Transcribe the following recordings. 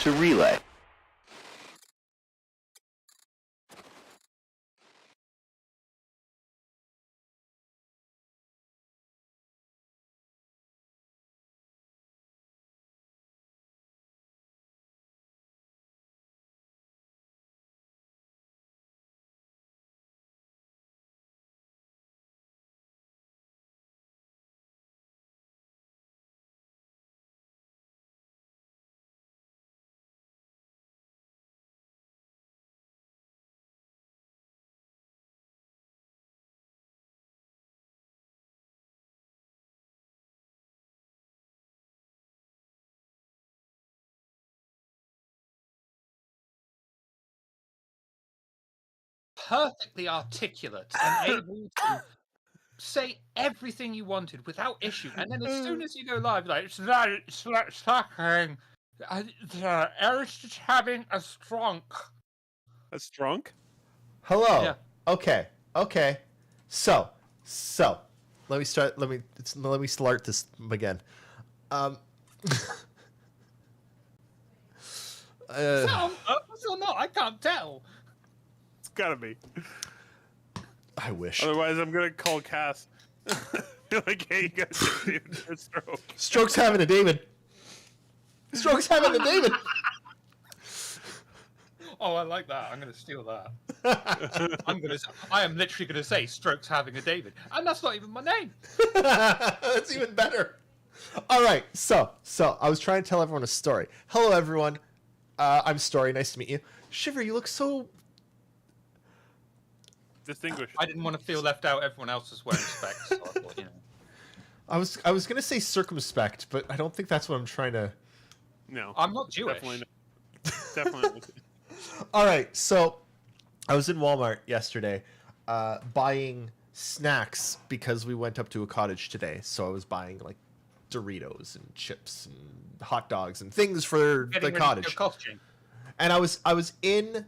to relay. Perfectly articulate and able to say everything you wanted without issue, and then as soon as you go live, like it's sucking. Eric's just having a strunk. That's drunk. Hello. Yeah. Okay. So, let me start. Let me start this again. Is that on purpose or not? I can't tell. It's gotta be. I wish. Otherwise, I'm gonna call Cass. Like, hey, you guys have David for a stroke. Stroke's having a David. Stroke's having a David. Oh, I like that. I'm going to steal that. I am literally going to say Stroke's having a David, and that's not even my name. That's even better. All right, so I was trying to tell everyone a story. Hello, everyone. I'm Story. Nice to meet you. Shiver, you look so Distinguished. I didn't want to feel left out. Everyone else was wearing specs. So I thought, you know. I was gonna say circumspect, but I don't think that's what I'm trying to. No, I'm not Jewish. definitely not. Definitely not. All right, so I was in Walmart yesterday, buying snacks because we went up to a cottage today. So I was buying like Doritos and chips and hot dogs and things for Getting the ready for cottage. your costume. And I was in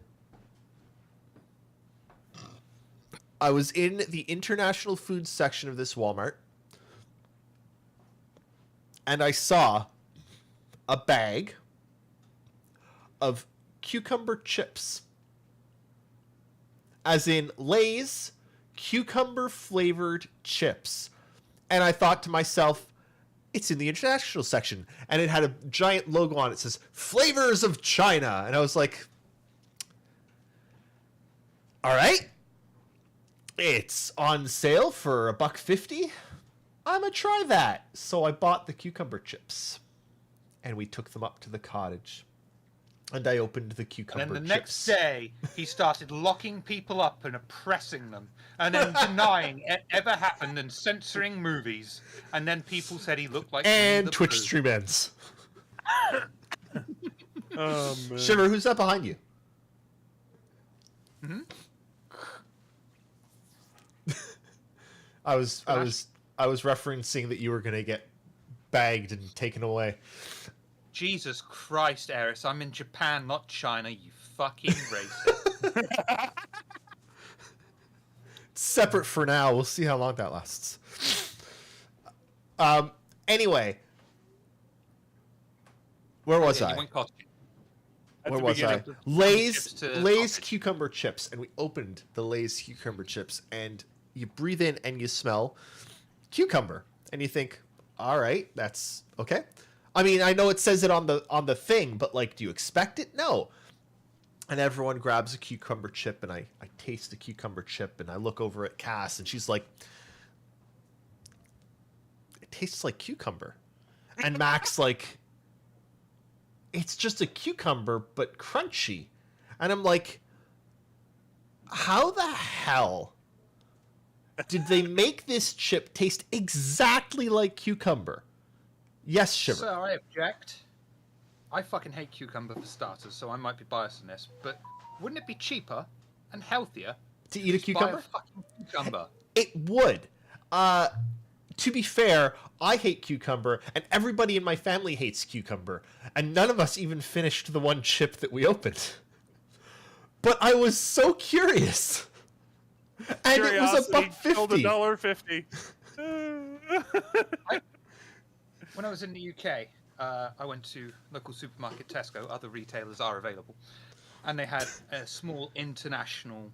the international food section of this Walmart, and I saw a bag of cucumber chips, as in Lay's cucumber flavored chips. And I thought to myself, it's in the international section, and it had a giant logo on it that says Flavors of China. And I was like, all right, it's on sale for $1.50. I'm gonna try that. So I bought the cucumber chips, and we took them up to the cottage, and I opened the cucumber And then the chips. next day, he started locking people up and oppressing them, and then denying it ever happened and censoring movies. And then people said he looked like Winnie And the Twitch Pooh. stream ends. Oh man. Shiver, who's that behind you? Mhm. I was referencing that you were gonna get bagged and taken away. Jesus Christ, Eris, I'm in Japan, not China, you fucking racist. Separate for now. We'll see how long that lasts. Anyway, where was Yeah, I? you went costume. At Where the was I? beginning. Lay's Chips to Lay's cottage. cucumber chips, and we opened the Lay's cucumber chips, and you breathe in and you smell cucumber, and you think, all right, that's okay. I mean, I know it says it on the thing, but like, do you expect it? No. And everyone grabs a cucumber chip, and I taste the cucumber chip, and I look over at Cass, and she's like, it tastes like cucumber. And Max like, it's just a cucumber, but crunchy. And I'm like, how the hell did they make this chip taste exactly like cucumber? Yes, Shiver. So I object. I fucking hate cucumber for starters, so I might be biased in this, but wouldn't it be cheaper and healthier To eat a to buy cucumber? a fucking cucumber? It would. To be fair, I hate cucumber, and everybody in my family hates cucumber, and none of us even finished the one chip that we opened. But I was so curious, and it was Curiosity killed $1.50. $1.50. When I was in the UK, I went to local supermarket Tesco. Other retailers are available, and they had a small international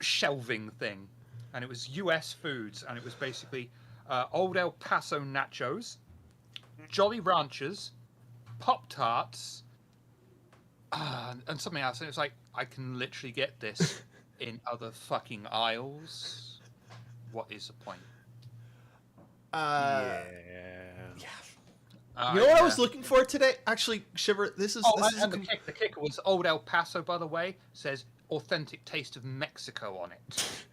shelving thing, and it was U.S. foods, and it was basically Old El Paso nachos, Jolly Ranchers, Pop Tarts, and something else. And it was like, I can literally get this in other fucking aisles. What is the point? Yeah. You know what I was looking for today? Actually, Shiver, this is... Oh, this is and the kicker was Old El Paso, by the way, says authentic taste of Mexico on it.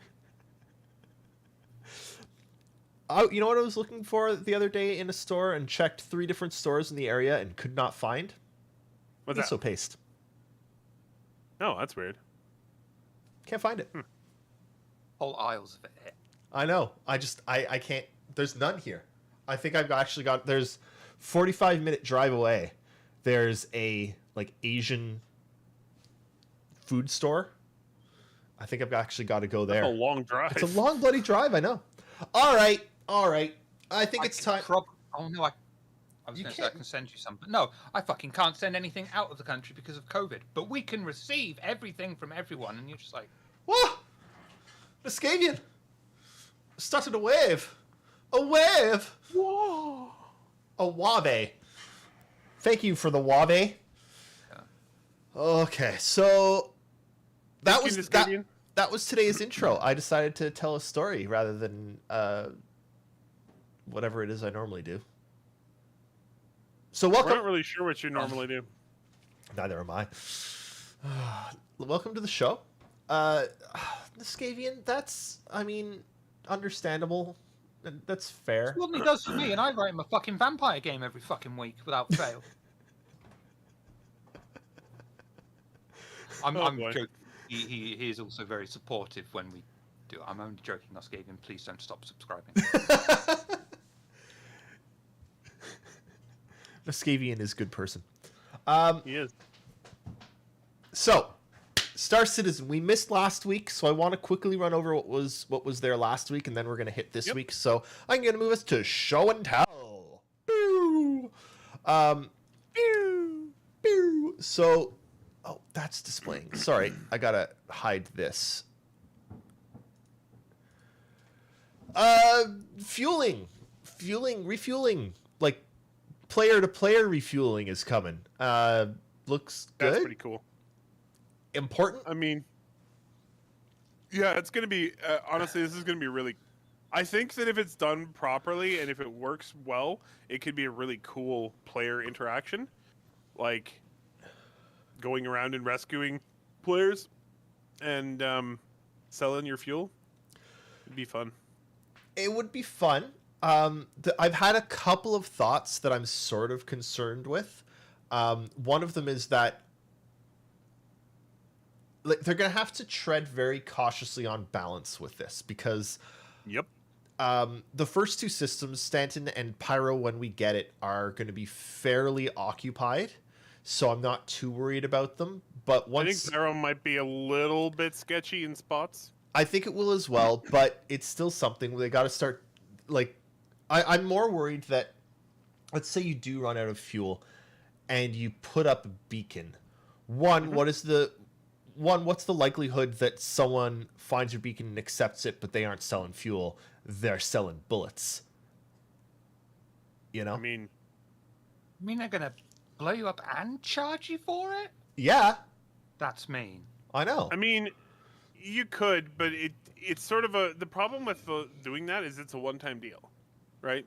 You know what I was looking for the other day in a store and checked 3 different stores in the area and could not find? What's Miso that? paste. No, that's weird. Can't find it. Whole aisles of it. I know. I can't... There's none here. I think I've actually got... There's 45-minute drive away. There's a, like, Asian food store. I think I've actually got to go there. That's a long drive. It's a long bloody drive, I know. All right. I think it's time... Oh, no, I was going to say I can send you some. But no, I fucking can't send anything out of the country because of COVID. But we can receive everything from everyone. And you're just like... What? Niscavian! Started a wave! A wave! Whoa! A wave. Thank you for the wave. Yeah. Okay, so... That Thank you, was Niscavian. that was today's intro. I decided to tell a story rather than whatever it is I normally do. So We're welcome... not really sure what you normally do. Neither am I. Welcome to the show. Niscavian, that's, I mean, understandable. That's fair. That's what he does for me, and I write him a fucking vampire game every fucking week without fail. I'm boy. joking. He is also very supportive when we do it. I'm only joking, Niscavian. Please don't stop subscribing. Niscavian is a good person. He is. So, Star Citizen, we missed last week, so I want to quickly run over what was there last week, and then we're going to hit this week. So I'm going to move us to show and tell. Pew! Pew! Pew! So, oh, that's displaying. Sorry, I gotta hide this. Refueling, like player-to-player refueling is coming. Looks good. That's pretty cool. Important. I mean, yeah, it's going to be, honestly, this is going to be really, I think that if it's done properly and if it works well, it could be a really cool player interaction. Like, going around and rescuing players and selling your fuel. It'd be fun. It would be fun. I've had a couple of thoughts that I'm sort of concerned with. One of them is that they're going to have to tread very cautiously on balance with this because Yep. the first 2 systems, Stanton and Pyro, when we get it, are going to be fairly occupied. So I'm not too worried about them. But I once think Zero might be a little bit sketchy in spots. I think it will as well, but it's still something they got to start. Like, I'm more worried that, let's say you do run out of fuel, and you put up a beacon. What's the likelihood that someone finds your beacon and accepts it, but they aren't selling fuel? They're selling bullets. You know? I mean, they're gonna blow you up and charge you for it? Yeah, That's mean. I know. I mean, you could, but it's sort of the problem with doing that is it's a one-time deal, right?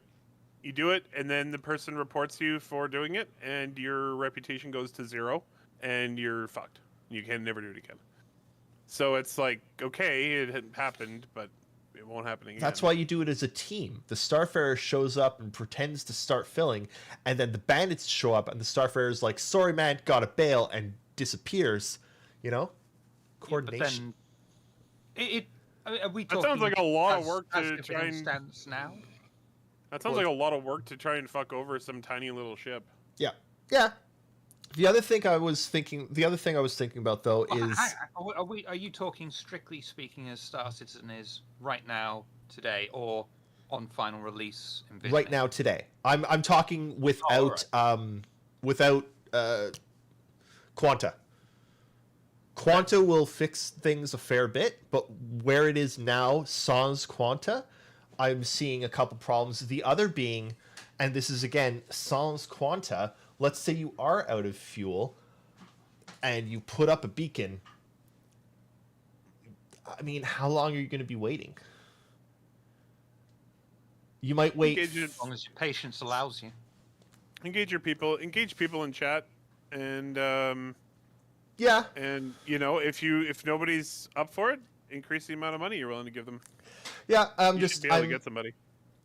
You do it, and then the person reports you for doing it, and your reputation goes to 0, and you're fucked. You can never do it again. So it's like, okay, it had happened, but it won't happen again. That's why you do it as a team. The Starfarer shows up and pretends to start filling, and then the bandits show up, and the Starfarer's like, sorry, man, gotta bail, and disappears. You know? Coordination. But then, are we That talking sounds like a lot of as- work as to if try it and- stands now? That sounds like a lot of work to try and fuck over some tiny little ship. Yeah. Yeah. The other thing I was thinking about though Well, is are you talking strictly speaking as Star Citizen is right now today, or on final release envisioning? Right now, today. I'm talking without without Quanta. Quanta will fix things a fair bit, but where it is now, sans Quanta, I'm seeing a couple problems. The other being, and this is again sans Quanta, let's say you are out of fuel and you put up a beacon. I mean, how long are you going to be waiting? You might wait As long as your patience allows you. Engage people in chat, and yeah. And if nobody's up for it, increase the amount of money you're willing to give them. Yeah, You should be able to get somebody.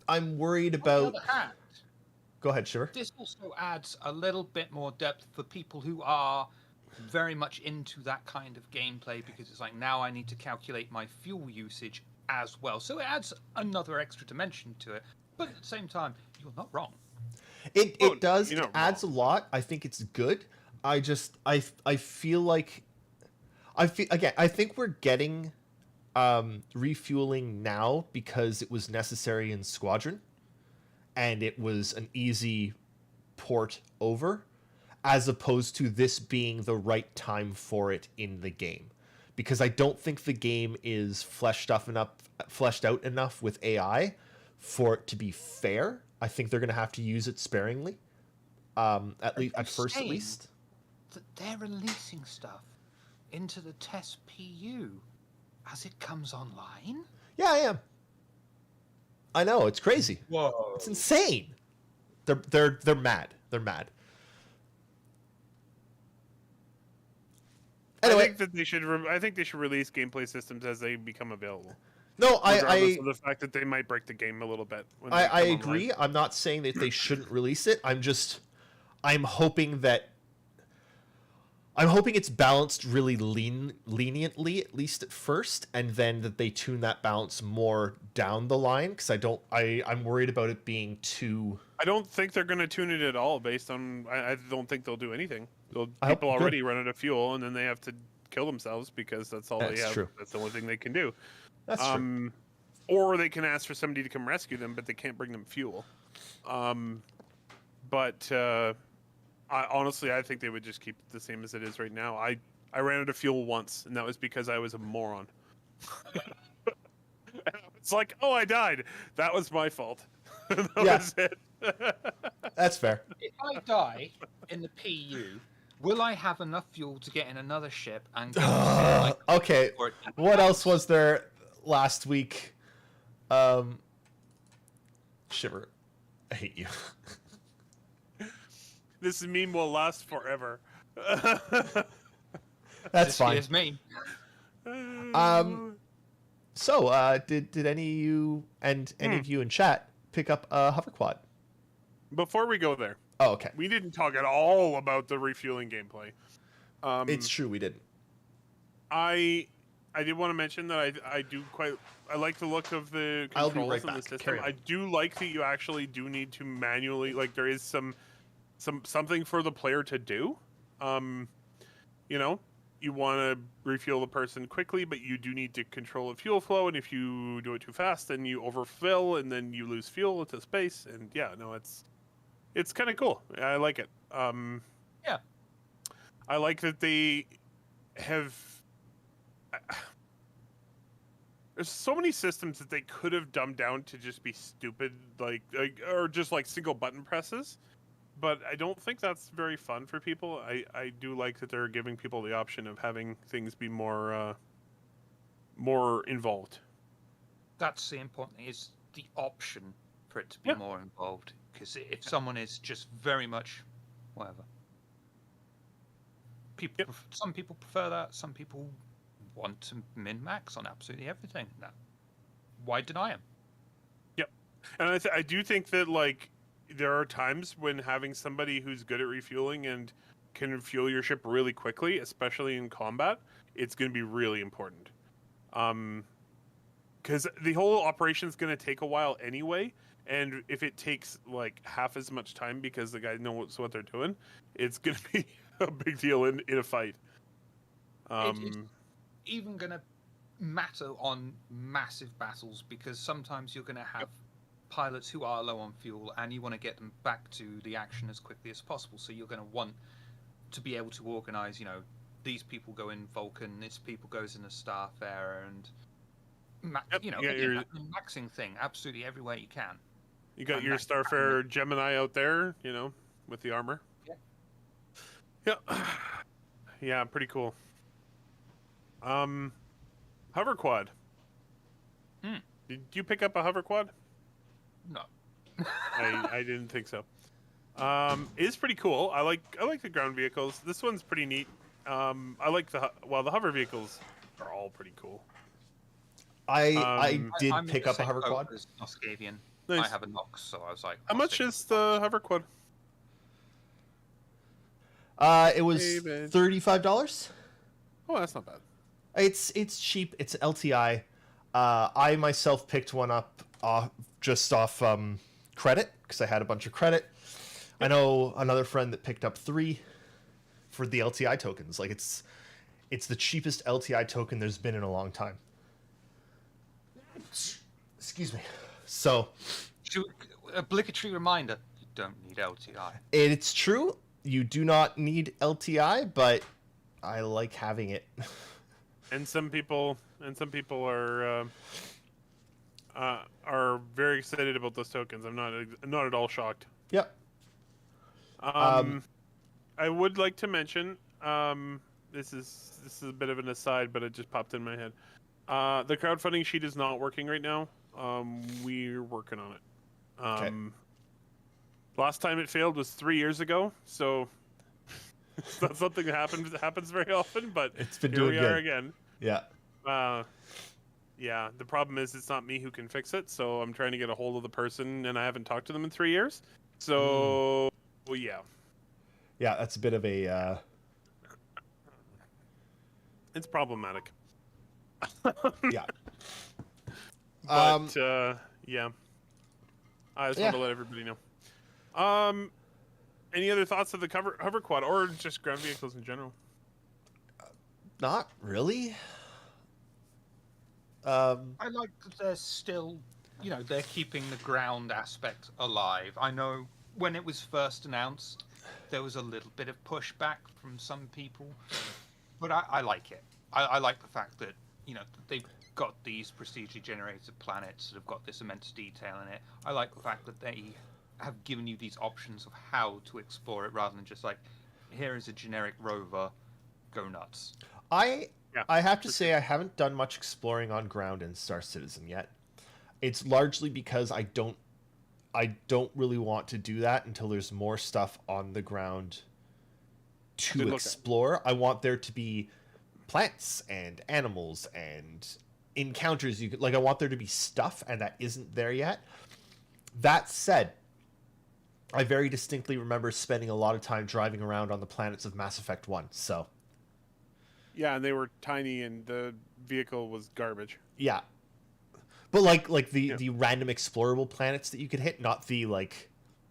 I'm worried about. On the other hand, go ahead, Shiver. this also adds a little bit more depth for people who are very much into that kind of gameplay, because it's like, now I need to calculate my fuel usage as well. So it adds another extra dimension to it. But at the same time, you're not wrong. It does. It adds a lot. I think it's good. I feel like I think we're getting refueling now because it was necessary in Squadron, and it was an easy port over, as opposed to this being the right time for it in the game, because I don't think the game is fleshed out enough with AI for it to be fair. I think they're going to have to use it sparingly, at first at least. That they're releasing stuff into the test PU as it comes online? Yeah, I am. I know, it's crazy. Whoa. It's insane. They're mad. They're mad. Anyway, I think they should release gameplay systems as they become available. No, regardless of the fact that they might break the game a little bit. I agree. I'm not saying that they shouldn't release it. I'm hoping it's balanced really leniently, at least at first, and then that they tune that balance more down the line, because I'm worried about it being too. I don't think they're going to tune it at all. Based on, I don't think they'll do anything. People already run out of fuel, and then they have to kill themselves because that's all they have. True. That's the only thing they can do. That's true. Or they can ask for somebody to come rescue them, but they can't bring them fuel. Honestly, I think they would just keep it the same as it is right now. I ran out of fuel once, and that was because I was a moron. It's like, oh, I died. That was my fault. That was it. That's fair. If I die in the PU, will I have enough fuel to get in another ship and go okay. What else was there last week? Shiver. I hate you. This meme will last forever. That's fine. It's me. So, did any of you and any of you in chat pick up a hover quad? Before we go there, oh, okay. We didn't talk at all about the refueling gameplay. It's true, we didn't. I did want to mention that I like the look of the controls in the system. I do like that you actually do need to manually, like, there is something for the player to do. You want to refuel the person quickly, but you do need to control the fuel flow, and if you do it too fast, then you overfill, and then you lose fuel to space, and it's kind of cool. I like it. Yeah. I like that they have... There's so many systems that they could have dumbed down to just be stupid, or just like single button presses. But I don't think that's very fun for people. I do like that they're giving people the option of having things be more involved. That's the important thing, is the option for it to be more involved. Because if someone is just very much whatever, some people prefer that. Some people want to min-max on absolutely everything. No. Why deny them? Yep. And I do think that, like, there are times when having somebody who's good at refueling and can refuel your ship really quickly, especially in combat, it's going to be really important. Because the whole operation is going to take a while anyway, and if it takes like half as much time because the guys know what they're doing, it's going to be a big deal in a fight. It's even going to matter on massive battles, because sometimes you're going to have pilots who are low on fuel, and you want to get them back to the action as quickly as possible. So you're going to want to be able to organize, these people go in Vulcan, this people goes in the Starfarer, and again, the maxing thing absolutely everywhere you can. You got your Starfarer Gemini out there, with the armor. Yeah. Yeah, pretty cool. Hover quad. Did you pick up a hover quad? No. I didn't think so. It's pretty cool. I like the ground vehicles. This one's pretty neat. I like the hover vehicles are all pretty cool. I did I'm pick up a hover quad. Noskavian. Nice. I have a Nox, so I was like. How much is the hover quad? It was $35. Oh, that's not bad. It's cheap. It's LTI. I myself picked one up just off credit because I had a bunch of credit. I know another friend that picked up 3 for the LTI tokens. Like it's the cheapest LTI token there's been in a long time. Excuse me. So, obligatory reminder: you don't need LTI. It's true. You do not need LTI, but I like having it. And some people are very excited about those tokens. I'm not at all shocked. Yep. I would like to mention this is a bit of an aside, but it just popped in my head. The crowdfunding sheet is not working right now. We're working on it. Okay. Last time it failed was 3 years ago, so it's not something that happens very often. But it's been here doing we good. are again. Yeah. Yeah. The problem is it's not me who can fix it, so I'm trying to get a hold of the person, and I haven't talked to them in 3 years. So, well, yeah. Yeah, that's a bit of a. It's problematic. Yeah. But yeah, I just want to let everybody know. Any other thoughts of the hover quad or just ground vehicles in general? Not really. I like that they're still, they're keeping the ground aspect alive. I know when it was first announced, there was a little bit of pushback from some people, but I like it. I like the fact that, they've got these procedurally generated planets that have got this immense detail in it. I like the fact that they have given you these options of how to explore it rather than just like, here is a generic rover, go nuts. I have to say I haven't done much exploring on ground in Star Citizen yet. It's largely because I don't really want to do that until there's more stuff on the ground to explore. I want there to be plants and animals and encounters I want there to be stuff, and that isn't there yet. That said, I very distinctly remember spending a lot of time driving around on the planets of Mass Effect 1, so yeah, and they were tiny and the vehicle was garbage. Yeah. But like the random explorable planets that you could hit, not the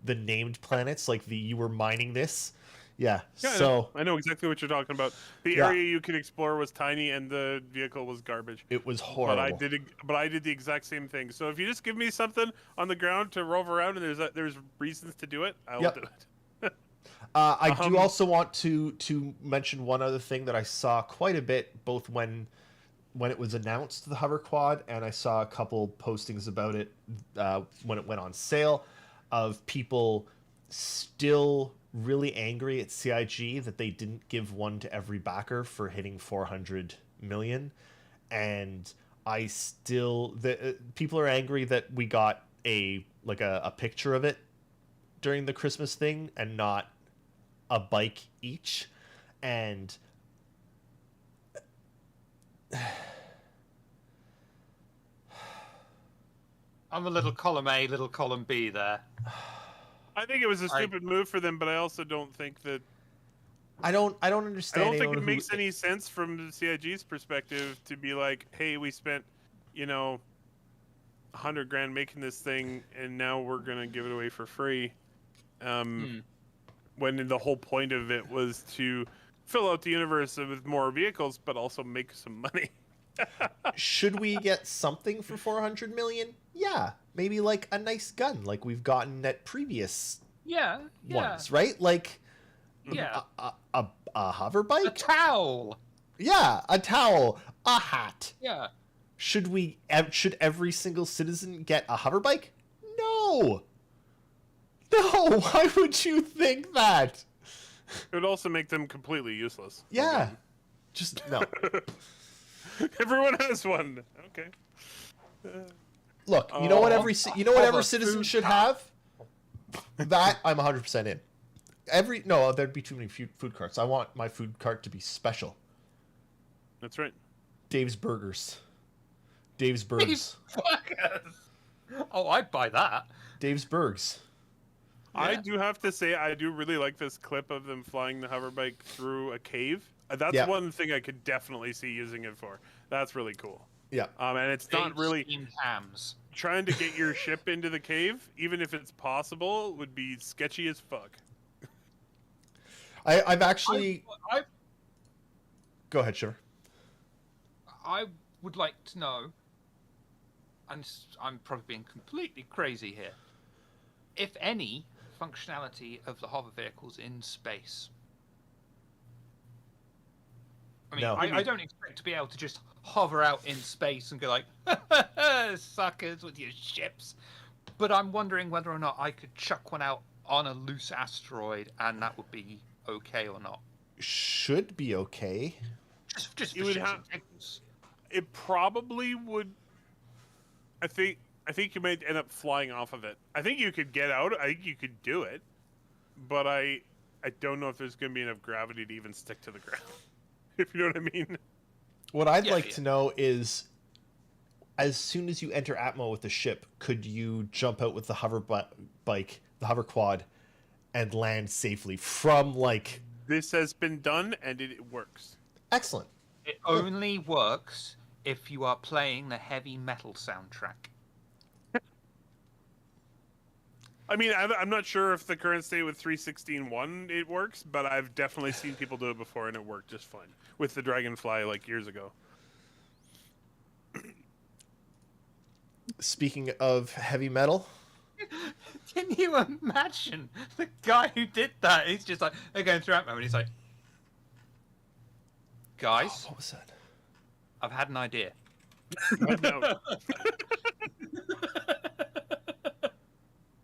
named planets, you were mining this. Yeah. So I know exactly what you're talking about. The area you could explore was tiny, and the vehicle was garbage. It was horrible. But I did the exact same thing. So if you just give me something on the ground to rove around, and there's reasons to do it, I will do it. I do also want to mention one other thing that I saw quite a bit, both when it was announced, the hover quad, and I saw a couple postings about it when it went on sale, of people still really angry at CIG that they didn't give one to every backer for hitting 400 million. And people are angry that we got a picture of it during the Christmas thing and not a bike each. And I'm a little column A, little column B there. I think it was a stupid move for them, but I also don't think that. I don't understand. I don't think it makes any sense from the CIG's perspective to be like, "Hey, we spent, $100,000 making this thing, and now we're gonna give it away for free." When the whole point of it was to fill out the universe with more vehicles, but also make some money. Should we get something for 400 million? Yeah, maybe like a nice gun, like we've gotten at previous Yeah, yeah, ones, right? Like yeah. a hover A bike. towel. Yeah, a towel, a hat. Yeah. Should every single citizen get a hover bike? No. No, why would you think that? It would also make them completely useless. Yeah. Just no. Everyone has one. Okay. Look, you know what Oh, every hover citizen food should have? That I'm 100% in. There'd be too many food carts. I want my food cart to be special. That's right. Dave's Burgers. Dave's Burgers. These fuckers. Oh, I'd buy that. Dave's Burgs. I Yeah. do have to say, I do really like this clip of them flying the hoverbike through a cave. That's Yeah. one thing I could definitely see using it for. That's really cool. Yeah. And it's not Dave's really steamed hams. trying to get your ship into the cave, even if it's possible, would be sketchy as fuck. I've actually I go ahead, Shiver. I would like to know, and I'm probably being completely crazy here, if any functionality of the hover vehicles in space. I mean, No. I don't expect to be able to just hover out in space and go like, suckers with your ships. But I'm wondering whether or not I could chuck one out on a loose asteroid and that would be okay or not. Should be okay. Just You for would shits have- and giggles. It probably would. I think you might end up flying off of it. I think you could get out. I think you could do it, but I don't know if there's going to be enough gravity to even stick to the ground. If you know what I mean. What I'd Yeah, like yeah. to know is, as soon as you enter Atmo with the ship, could you jump out with the bike, the hover quad, and land safely from like? This has been done and it works. Excellent. It only works if you are playing the heavy metal soundtrack. I mean, I'm not sure if the current state with 3.16.1 it works, but I've definitely seen people do it before and it worked just fine with the Dragonfly like years ago. Speaking of heavy metal, Can you imagine the guy who did that? He's just like, they're going through Atmo and he's like, guys, what was that? I've had an idea. No.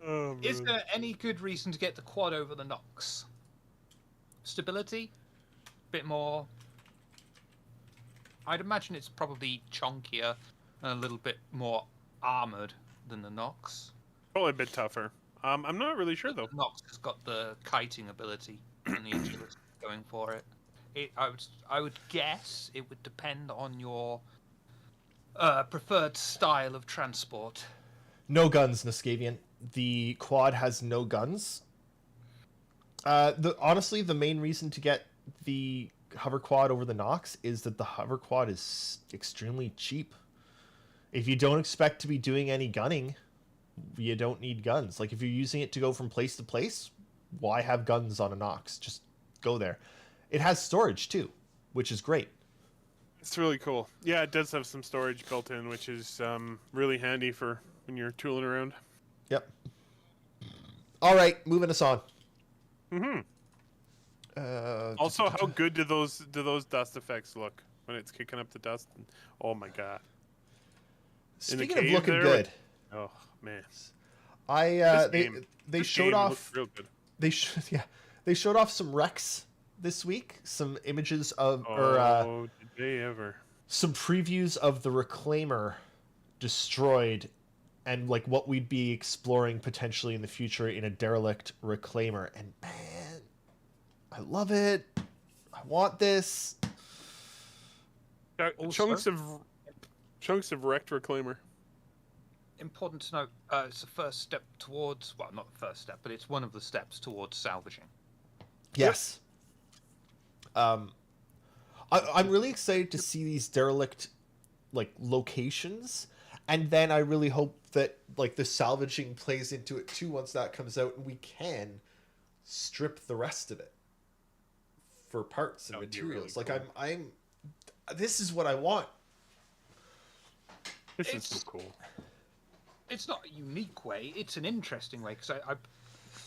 Oh, Is man. there any good reason to get the quad over the Nox? Stability? Bit more. I'd imagine it's probably chunkier and a little bit more armored than the Nox. Probably a bit tougher. I'm not really sure though. The Nox has got the kiting ability and the agility going for it. I would guess it would depend on your preferred style of transport. No guns, Niscavian. The quad has no guns. Honestly, the main reason to get the hover quad over the Nox is that the hover quad is extremely cheap. If you don't expect to be doing any gunning, you don't need guns. Like if you're using it to go from place to place, why have guns on a Nox? Just go there. It has storage too, which is great. It's really cool. Yeah, it does have some storage built in, which is really handy for when you're tooling around. Yep. All right, moving us on. Hmm. Also, how good do those dust effects look when it's kicking up the dust? Oh my god! Speaking of cave looking there, good, Oh man, they game- they This showed game off looks real good. they showed off some wrecks this week, some images of Oh, did they ever? some previews of the Reclaimer destroyed, and like what we'd be exploring potentially in the future in a derelict Reclaimer. And man, I love it. I want this. Also- Chunks of wrecked reclaimer. Important to note, it's the first step towards, well, not the first step, but it's one of the steps towards salvaging. Yes. I'm really excited to see these derelict like locations, and then I really hope that like the salvaging plays into it too once that comes out, and we can strip the rest of it for parts and That would be really materials. Like cool. I'm this is what I want. This is It's- so cool. it's not a unique way. It's an interesting way because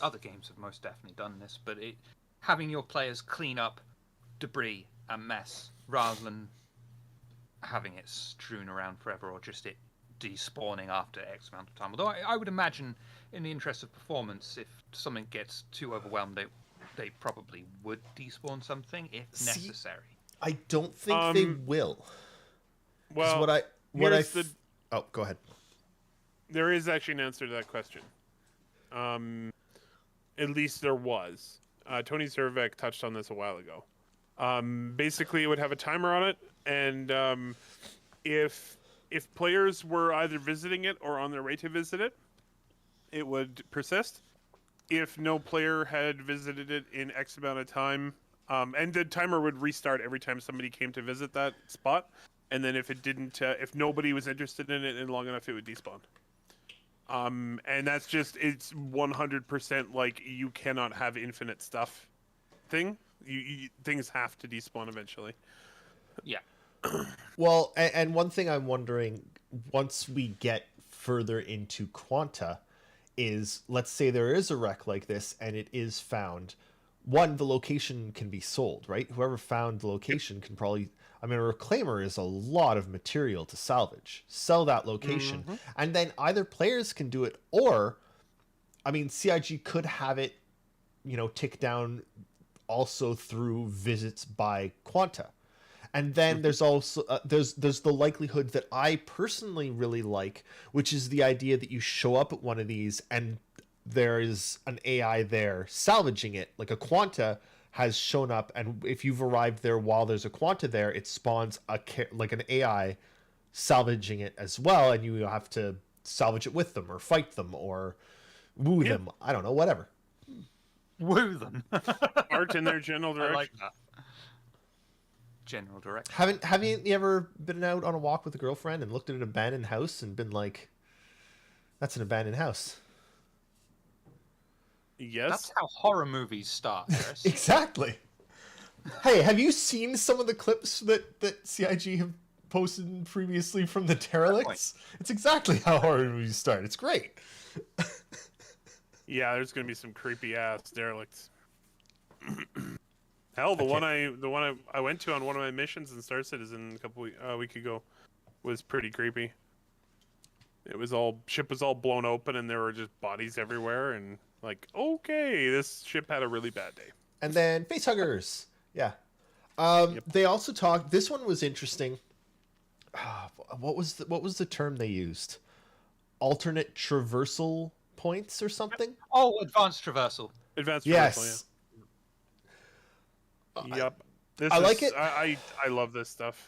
other games have most definitely done this, but having your players clean up debris and mess rather than having it strewn around forever or just it despawning after X amount of time. Although I would imagine, in the interest of performance, if something gets too overwhelmed, they probably would despawn something if necessary. I don't think they will. 'Cause Well, oh, go ahead. there is actually an answer to that question. At least there was. Tony Zervek touched on this a while ago. Basically, it would have a timer on it, and if players were either visiting it or on their way to visit it, it would persist. If no player had visited it in X amount of time, and the timer would restart every time somebody came to visit that spot, and then if it didn't, if nobody was interested in it in long enough, it would despawn. And that's just, it's 100% like you cannot have infinite stuff thing. Things have to despawn eventually. Yeah. Well, and one thing I'm wondering, once we get further into Quanta, is let's say there is a wreck like this and it is found. One, the location can be sold, right? Whoever found the location can probably... I mean, a reclaimer is a lot of material to salvage. Sell that location. Mm-hmm. And then either players can do it, or... I mean, CIG could have it, tick down also through visits by Quanta. And then there's also there's the likelihood that I personally really like, which is the idea that you show up at one of these and there is an AI there salvaging it. Like a Quanta has shown up, and if you've arrived there while there's a Quanta there, it spawns like an AI salvaging it as well, and you have to salvage it with them or fight them or woo them. I don't know, whatever. Woo them. Art in their general direction. I like that. General direction. Haven't you ever been out on a walk with a girlfriend and looked at an abandoned house and been like, that's an abandoned house? Yes. That's how horror movies start, Chris. Exactly. Hey, have you seen some of the clips that CIG have posted previously from the derelicts? It's exactly how horror movies start. It's great. Yeah, there's gonna be some creepy ass derelicts. Hell, the one I went to on one of my missions in Star Citizen a couple week ago was pretty creepy. Ship was all blown open and there were just bodies everywhere, and like, okay, this ship had a really bad day. And then facehuggers. Yeah. They also talked. This one was interesting. What was the term they used? Alternate traversal points or something? Oh, advanced traversal. Advanced traversal, Yes. yeah. Yep. I like it. I love this stuff.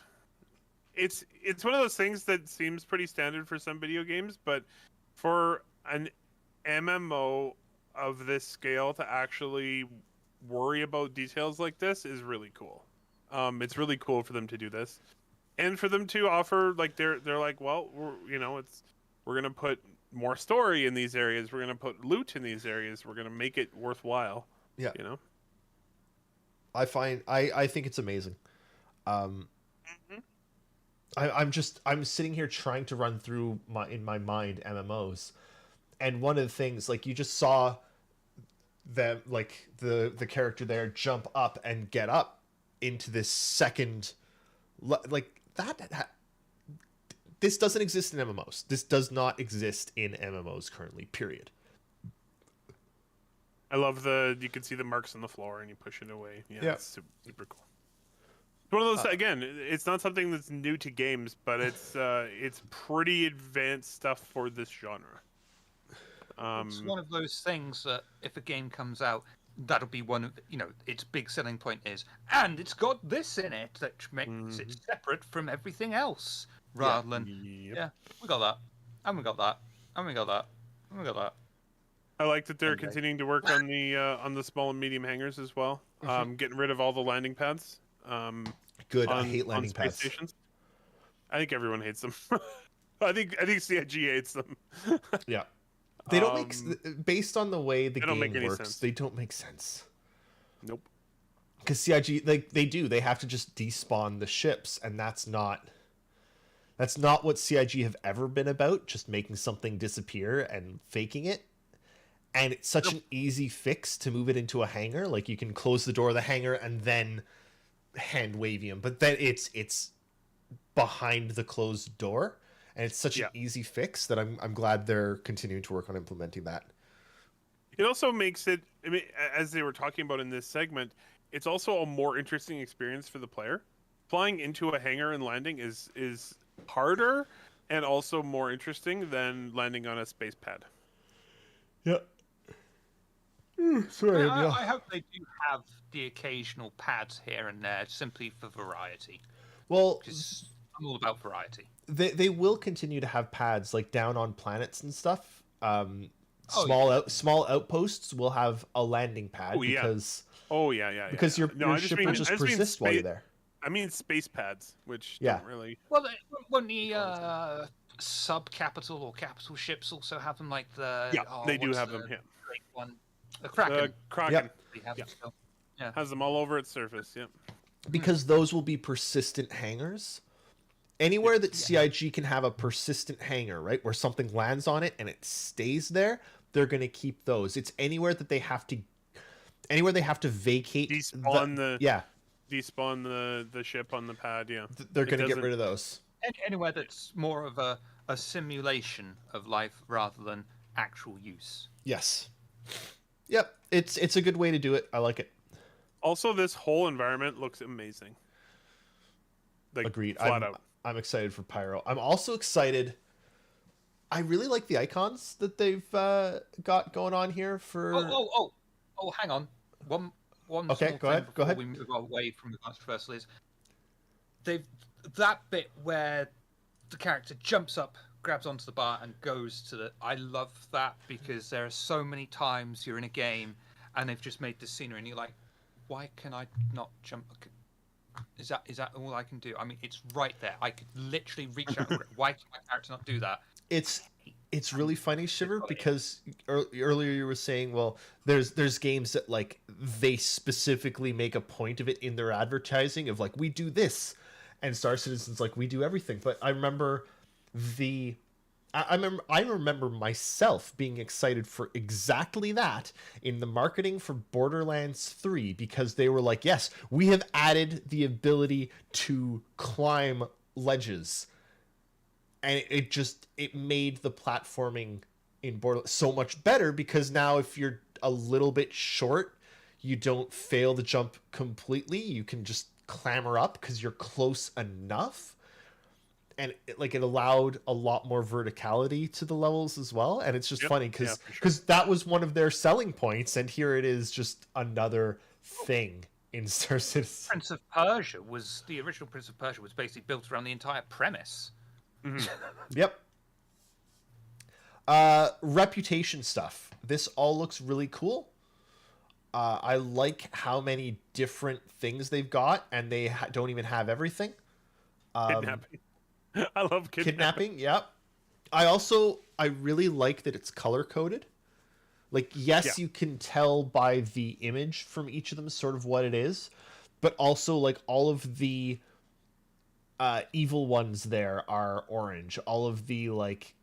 It's one of those things that seems pretty standard for some video games, but for an MMO of this scale to actually worry about details like this is really cool. It's really cool for them to do this, and for them to offer, like, they're like, well, we're gonna put more story in these areas. We're gonna put loot in these areas. We're gonna make it worthwhile. Yeah. I think it's amazing. I'm sitting here trying to run through in my mind MMOs, and one of the things, like, you just saw them, like the character there jump up and get up into this second, like that. This doesn't exist in MMOs. This does not exist in MMOs currently. Period. I love you can see the marks on the floor and you push it away. Yeah. It's super, super cool. It's one of those, again, it's not something that's new to games, but it's pretty advanced stuff for this genre. It's one of those things that if a game comes out, that'll be one of, its big selling point is, and it's got this in it that makes it separate from everything else, rather than, we got that, and we got that, and we got that, and we got that. I like that they're continuing to work on the small and medium hangars as well. Getting rid of all the landing pads. Good. I hate landing pads. Stations. I think everyone hates them. I think CIG hates them. Yeah. They don't make, based on the way the game works, sense. They don't make sense. Nope. Because CIG, they have to just despawn the ships, and that's not That's not what CIG have ever been about, just making something disappear and faking it. And it's such an easy fix to move it into a hangar. Like you can close the door of the hangar and then hand wave him, but then it's behind the closed door, and it's such an easy fix that I'm glad they're continuing to work on implementing that. It also makes it, I mean, as they were talking about in this segment, it's also a more interesting experience for the player. Flying into a hangar and landing is harder and also more interesting than landing on a space pad. Yeah. Sorry, I hope they do have the occasional pads here and there, simply for variety. Well, Because I'm all about variety. they will continue to have pads like down on planets and stuff. Small outposts will have a landing pad because your ship will just persist while you're there. I mean space pads, which Yeah. don't really. Well, won't the sub-capital or capital ships also have them like the... they do what's have the them. Yeah, great one? The Kraken. Kraken Yep. They have them still. Yeah. has them all over its surface. Yep. Because those will be persistent hangars. Anywhere that CIG can have a persistent hangar, right, where something lands on it and it stays there, they're going to keep those. It's anywhere that they have to vacate, Despawn the ship on the pad. Yeah, they're going to get rid of those. Anywhere that's more of a simulation of life rather than actual use. Yes. Yep. It's a good way to do it. I like it. Also, this whole environment looks amazing. Like, Agreed. Flat out. I'm excited for Pyro. I'm also excited. I really like the icons that they've got going on here for. Oh! Hang on. One. Okay, go ahead. Go ahead. We move away from the controversial is that bit where the character jumps up, grabs onto the bar, and goes to the. I love that because there are so many times you're in a game and they've just made the scenery and you're like, why can I not jump? Is that all I can do? I mean, it's right there. I could literally reach out. Why can my character not do that? It's really funny, Shiver, because earlier you were saying, well, there's games that like they specifically make a point of it in their advertising of like we do this, and Star Citizen's like we do everything. But I remember I remember myself being excited for exactly that in the marketing for Borderlands 3 because they were like, yes, we have added the ability to climb ledges. And it made the platforming in Borderlands so much better because now if you're a little bit short, you don't fail to jump completely. You can just clamber up because you're close enough. And it allowed a lot more verticality to the levels as well. And it's just funny because that was one of their selling points. And here it is just another thing in Star Citizen. The original Prince of Persia was basically built around the entire premise. Mm-hmm. Yep. Reputation stuff. This all looks really cool. I like how many different things they've got, and they don't even have everything. Kidnapping. I love kidnapping. Yep. I really like that it's color coded. Like, yes, you can tell by the image from each of them sort of what it is, but also like all of the evil ones there are orange. All of the like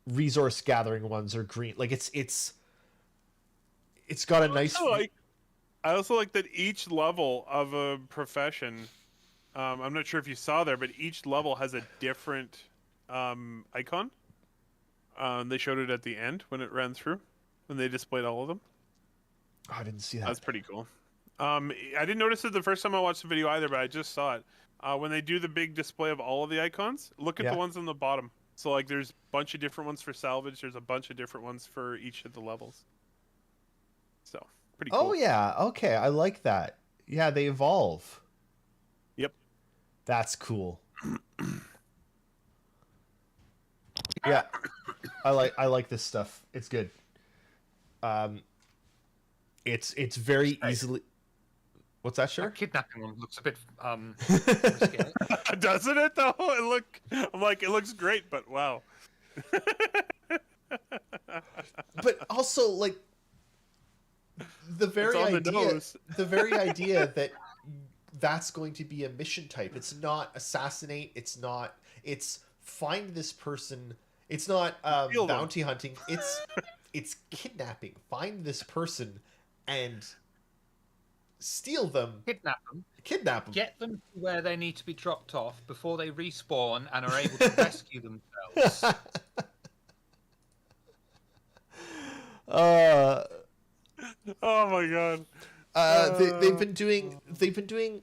resource gathering ones are green. Like it's got a nice. I also like that each level of a profession. I'm not sure if you saw there, but each level has a different icon. They showed it at the end when it ran through, when they displayed all of them. Oh, I didn't see that. That's pretty cool. I didn't notice it the first time I watched the video either, but I just saw it. When they do the big display of all of the icons, look at the ones on the bottom. So like there's a bunch of different ones for salvage. There's a bunch of different ones for each of the levels. So pretty cool. Oh yeah, okay, I like that. Yeah, they evolve. Yep. That's cool. Yeah. I like this stuff. It's good. It's very easily. What's that, sure? That kidnapping one looks a bit risky. Doesn't it though? I'm like, it looks great, but wow. But also like the very idea that that's going to be a mission type. It's not assassinate, it's find this person. It's not Steal them. bounty hunting. It's kidnapping. Find this person and steal them. Kidnap them, get them to where they need to be dropped off before they respawn and are able to rescue themselves. Oh my god. They've been doing.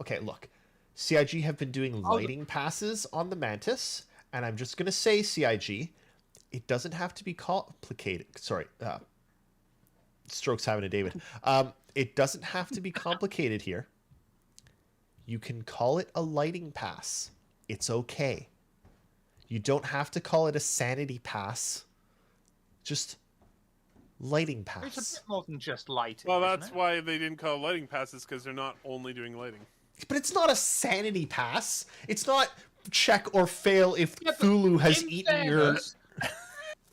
Okay, look. CIG have been doing lighting passes on the Mantis, and I'm just gonna say, CIG, it doesn't have to be complicated. Sorry, Strokes having a David. It doesn't have to be complicated here. You can call it a lighting pass. It's okay. You don't have to call it a sanity pass. Just lighting pass. It's a bit more than just lighting. Well, isn't that's it? why they didn't call lighting passes, because they're not only doing lighting. But it's not a sanity pass. It's not check or fail if Yeah, but Thulu has in eaten fairness,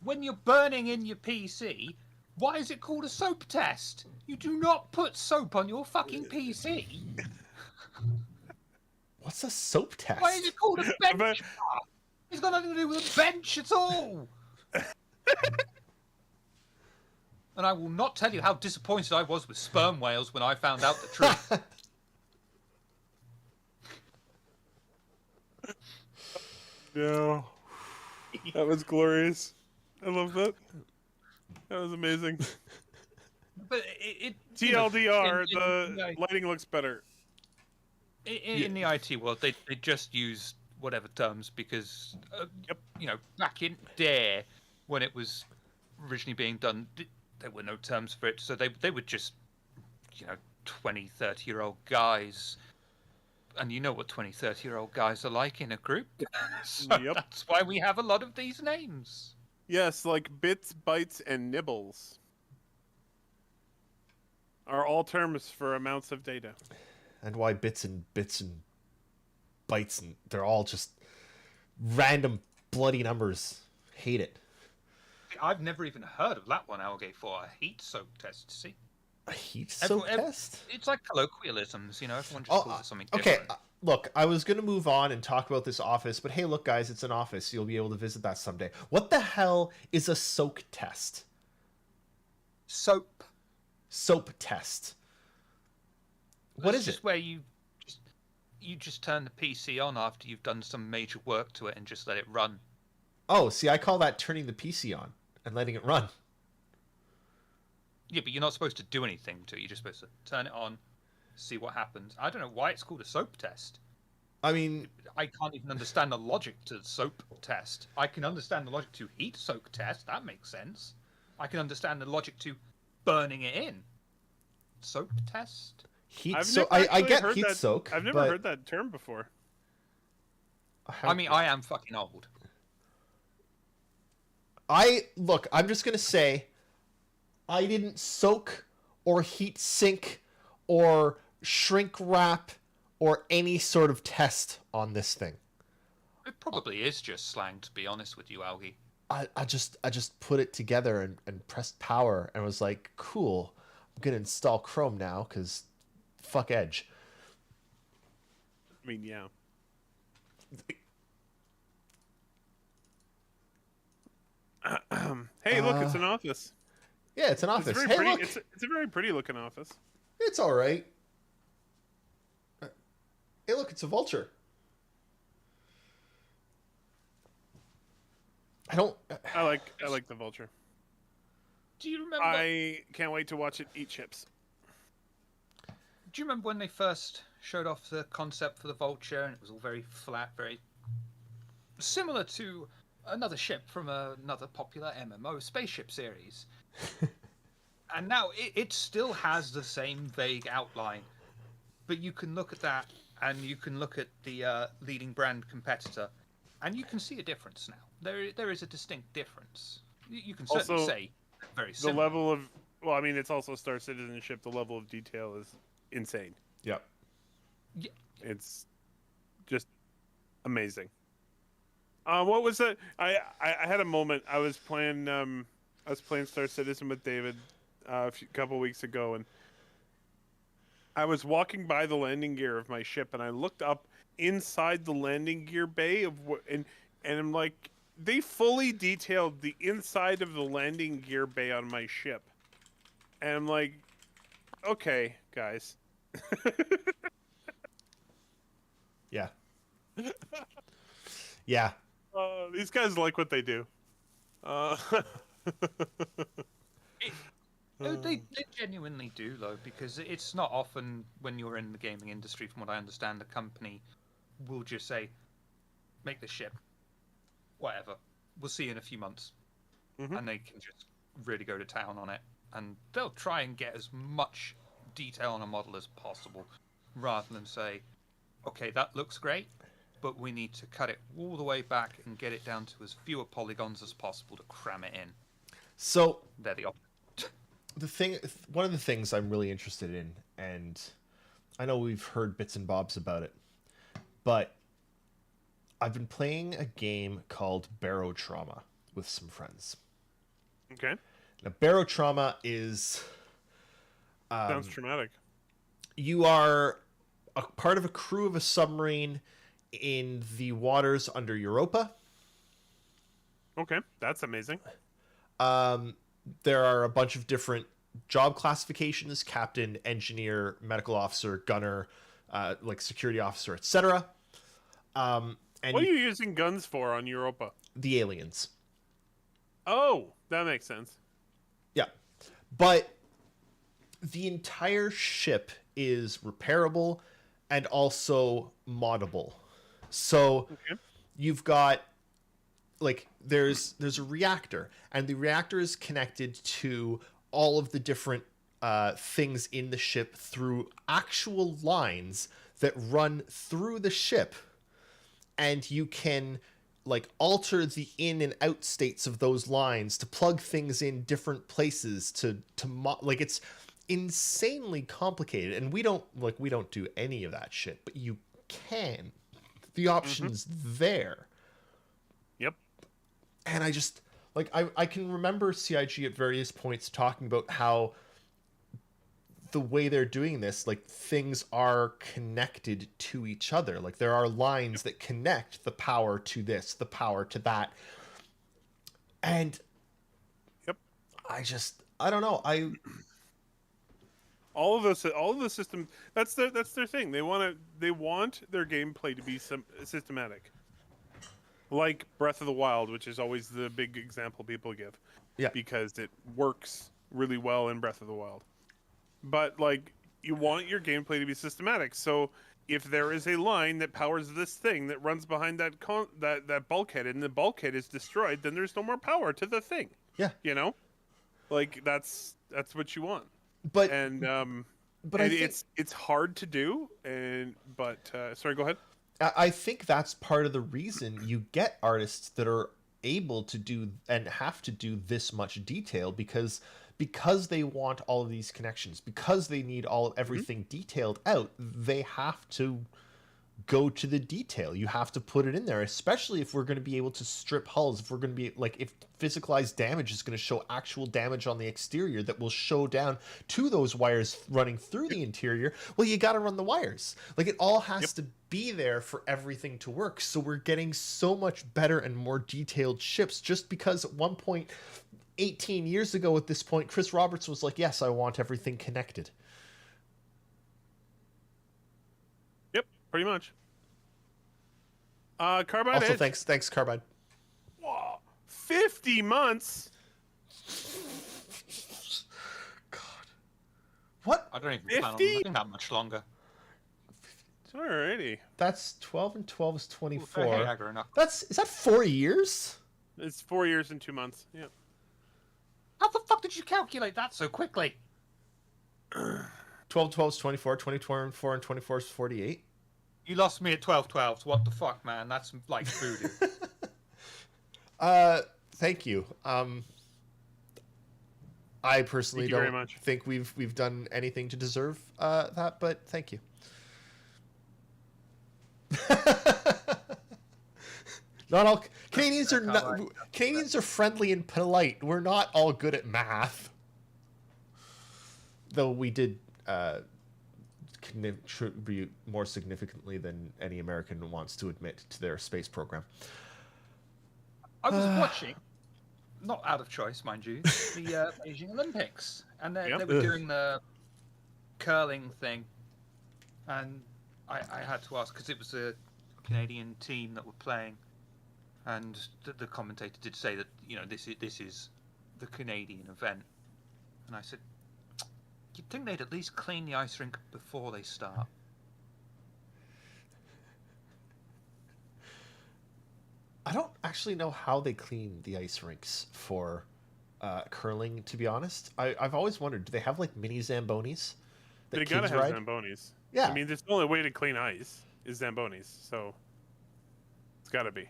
when you're burning in your PC, why is it called a soap test? You do not put soap on your fucking PC. What's a soap test? Why is it called a bench? But- It's got nothing to do with a bench at all. And I will not tell you how disappointed I was with sperm whales when I found out the truth. No. That was glorious. I love that. That was amazing. But it TLDR, you know, the lighting looks better. in the IT world, they just use whatever terms because, you know, back in there when it was originally being done, there were no terms for it. So they would just, you know, 20, 30-year-old guys. And you know what 20, 30-year-old guys are like in a group. So Yep. that's why we have a lot of these names. Yes, like bits, bytes, and nibbles are all terms for amounts of data. And why bits and bytes and they're all just random bloody numbers. Hate it. I've never even heard of that one, Algae, for a heat soak test. See, A heat soak test? it's like colloquialisms, you know. Everyone just Oh, calls it something okay. different. Look, I was gonna move on and talk about this office, but hey, look, guys, it's an office. You'll be able to visit that someday. What the hell is a soak test? Soap. Soap test. What It's is just it? where you just turn the PC on after you've done some major work to it and just let it run. Oh, see, I call that turning the PC on and letting it run. Yeah, but you're not supposed to do anything to it. You're just supposed to turn it on, see what happens. I don't know why it's called a soap test. I mean, I can't even understand the logic to the soap test. I can understand the logic to heat soak test. That makes sense. I can understand the logic to burning it in. Soap test? heat soak. I get heat that, soak. I've never heard that term before. I mean, I am fucking old. Look, I'm just gonna say, I didn't soak or heat sink or shrink wrap or any sort of test on this thing. It probably is just slang, to be honest with you, Algie. I just put it together and pressed power and was like, cool, I'm gonna install Chrome now because fuck Edge. I mean, yeah. Hey, look, it's an office. Yeah, it's an It's office. very Hey, pretty. look, It's a very pretty looking office. it's all right. Hey, look, it's a vulture. I don't. I like the vulture. Do you remember? I can't wait to watch it eat chips. Do you remember when they first showed off the concept for the Vulture, and it was all very flat, very similar to another ship from another popular MMO spaceship series? And now it still has the same vague outline, but you can look at that, and you can look at the leading brand competitor, and you can see a difference now. There is a distinct difference. You can certainly Also, say very The similar. level of, well, I mean, it's also Star Citizenship. The level of detail is insane. Yep. Yeah. It's just amazing. What was that? I had a moment. I was playing Star Citizen with David a couple weeks ago, and I was walking by the landing gear of my ship, and I looked up inside the landing gear bay and I'm like, they fully detailed the inside of the landing gear bay on my ship, and I'm like, okay, guys. Yeah. Yeah. These guys like what they do. No, they genuinely do, though, because it's not often when you're in the gaming industry, from what I understand, the company will just say, make the ship, whatever, we'll see you in a few months. Mhm. And they can just really go to town on it. And they'll try and get as much detail on a model as possible, rather than say, okay, that looks great, but we need to cut it all the way back and get it down to as fewer polygons as possible to cram it in. So They're the opposite. one of the things I'm really interested in, and I know we've heard bits and bobs about it, but I've been playing a game called Barotrauma with some friends. Okay. Now, Barotrauma is Sounds traumatic. you are a part of a crew of a submarine in the waters under Europa. Okay, that's amazing. There are a bunch of different job classifications: captain, engineer, medical officer, gunner, like security officer, etc. And What are you using guns for on Europa? the aliens. Oh, that makes sense. Yeah. But the entire ship is repairable and also moddable. So Okay. you've got like there's a reactor, and the reactor is connected to all of the different things in the ship through actual lines that run through the ship, and you can like alter the in and out states of those lines to plug things in different places like it's insanely complicated, and we don't do any of that shit, but you can. The option's there. Yep. And I just like I can remember CIG at various points talking about how the way they're doing this, like things are connected to each other. Like there are lines that connect the power to this, the power to that. And Yep. I don't know. All of the systems. That's their thing. They want their gameplay to be systematic. Like Breath of the Wild, which is always the big example people give. Yeah. Because it works really well in Breath of the Wild. But like you want your gameplay to be systematic. So if there is a line that powers this thing that runs behind that bulkhead, and the bulkhead is destroyed, then there's no more power to the thing. Yeah. You know? Like that's what you want. But And but and I think it's hard to do, but sorry, go ahead. I think that's part of the reason you get artists that are able to do and have to do this much detail, because they want all of these connections, because they need everything detailed out. They have to go to the detail. You have to put it in there, especially if we're going to be able to strip hulls, if we're going to be like, if physicalized damage is going to show actual damage on the exterior that will show down to those wires running through the interior. Well, you got to run the wires. Like it all has to be there for everything to work. So we're getting so much better and more detailed ships, just because at one point 18 years ago at this point, Chris Roberts was like, yes, I want everything connected. Yep, pretty much. Carbide Also, Edge. thanks Carbide. Whoa, 50 months. God. What? I don't even plan on 50? looking that much longer. Alrighty. That's 12 and 12 is Hey, 24. Agrona. Is that 4 years? It's 4 years and 2 months. Yeah. How the fuck did you calculate that so quickly? 12 12 is 24, 24 and 24 is 48. You lost me at 12-12. What the fuck, man? That's like voodoo. Thank you. I personally Thank you very don't much. think we've done anything to deserve that, but thank you. Not all Canadians are not, Canadians are friendly and polite. We're not all good at math. Though we did contribute more significantly than any American wants to admit to their space program. I was watching, not out of choice, mind you, the Beijing Olympics, and they Yep. were doing the curling thing, and I had to ask because it was a Canadian team that were playing, and the commentator did say that this is the Canadian event, and I said, you'd think they'd at least clean the ice rink before they start. I don't actually know how they clean the ice rinks for curling, to be honest. I've always wondered, do they have like mini Zambonis that They kids gotta have ride? Zambonis. Yeah. I mean, there's the only way to clean ice is Zambonis, so it's gotta be.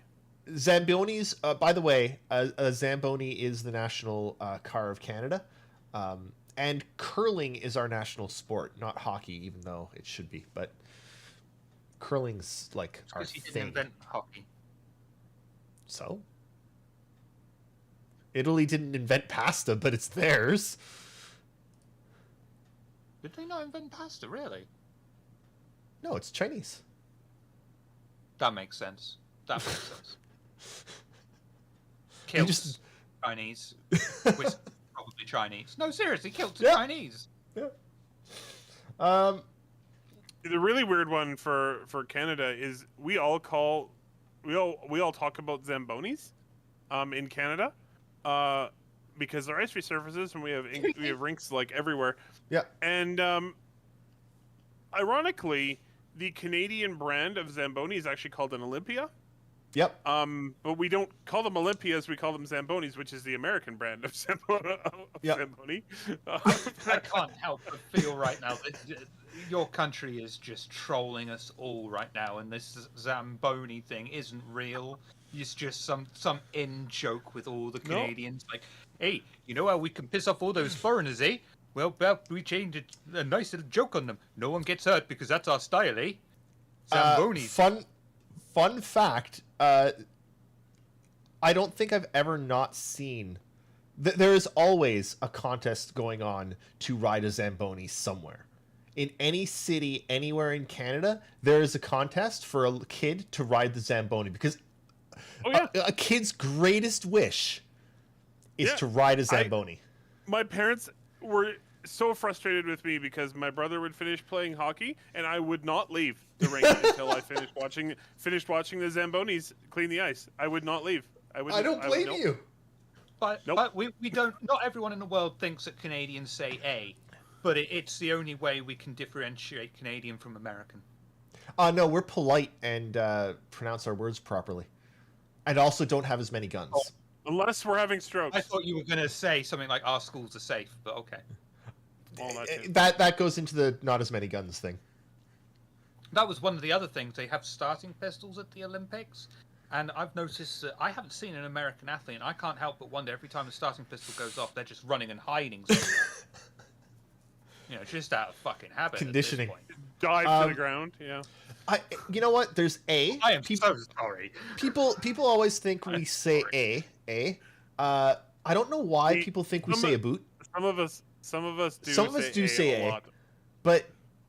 Zambonis, by the way, a Zamboni is the national car of Canada. And curling is our national sport, not hockey, even though it should be. But curling's like our Because he didn't thing. invent hockey. So? Italy didn't invent pasta, but it's theirs. Did they not invent pasta, really? No, it's Chinese. That makes sense. That makes sense. You Kilts, just- Chinese. Which probably Chinese. No, seriously, kilts are Yeah. Chinese. Yeah. Um, The really weird one for Canada is we all talk about Zambonis in Canada because they're ice resurfaces and we have rinks like everywhere. yeah. And ironically, the Canadian brand of Zamboni is actually called an Olympia. Yep. But we don't call them Olympias, we call them Zambonis, which is the American brand of Yep. Zamboni. I can't help but feel right now that your country is just trolling us all right now, and this Zamboni thing isn't real. It's just some in joke with all the No. Canadians. Like, hey, you know how we can piss off all those foreigners, eh? Well, we changed it, a nice little joke on them. No one gets hurt because that's our style, eh? Zambonis. Fun fact. I don't think I've ever not seen. There is always a contest going on to ride a Zamboni somewhere. In any city, anywhere in Canada, there is a contest for a kid to ride the Zamboni because Oh yeah. a kid's greatest wish is Yeah, to ride a Zamboni. My parents were so frustrated with me because my brother would finish playing hockey and I would not leave the rink until I finished watching the Zambonis clean the ice. I would not leave. I don't blame nope. you. But, Nope. but we don't. Not everyone in the world thinks that Canadians say "a," but it's the only way we can differentiate Canadian from American. No, we're polite and pronounce our words properly, and also don't have as many guns. Oh. Unless we're having strokes. I thought you were going to say something like "our schools are safe," but okay. All that too. That goes into the not as many guns thing. That was one of the other things. They have starting pistols at the Olympics, and I've noticed that I haven't seen an American athlete, and I can't help but wonder every time the starting pistol goes off, they're just running and hiding. somewhere. Just out of fucking habit. Conditioning. At this point. Dive to the ground. Yeah. You know what? There's a. I am people, so sorry. people always think we I'm say sorry. a. I don't know why See, people think we some say of- a boot, Some of us do. Some of us do say a a. lot. but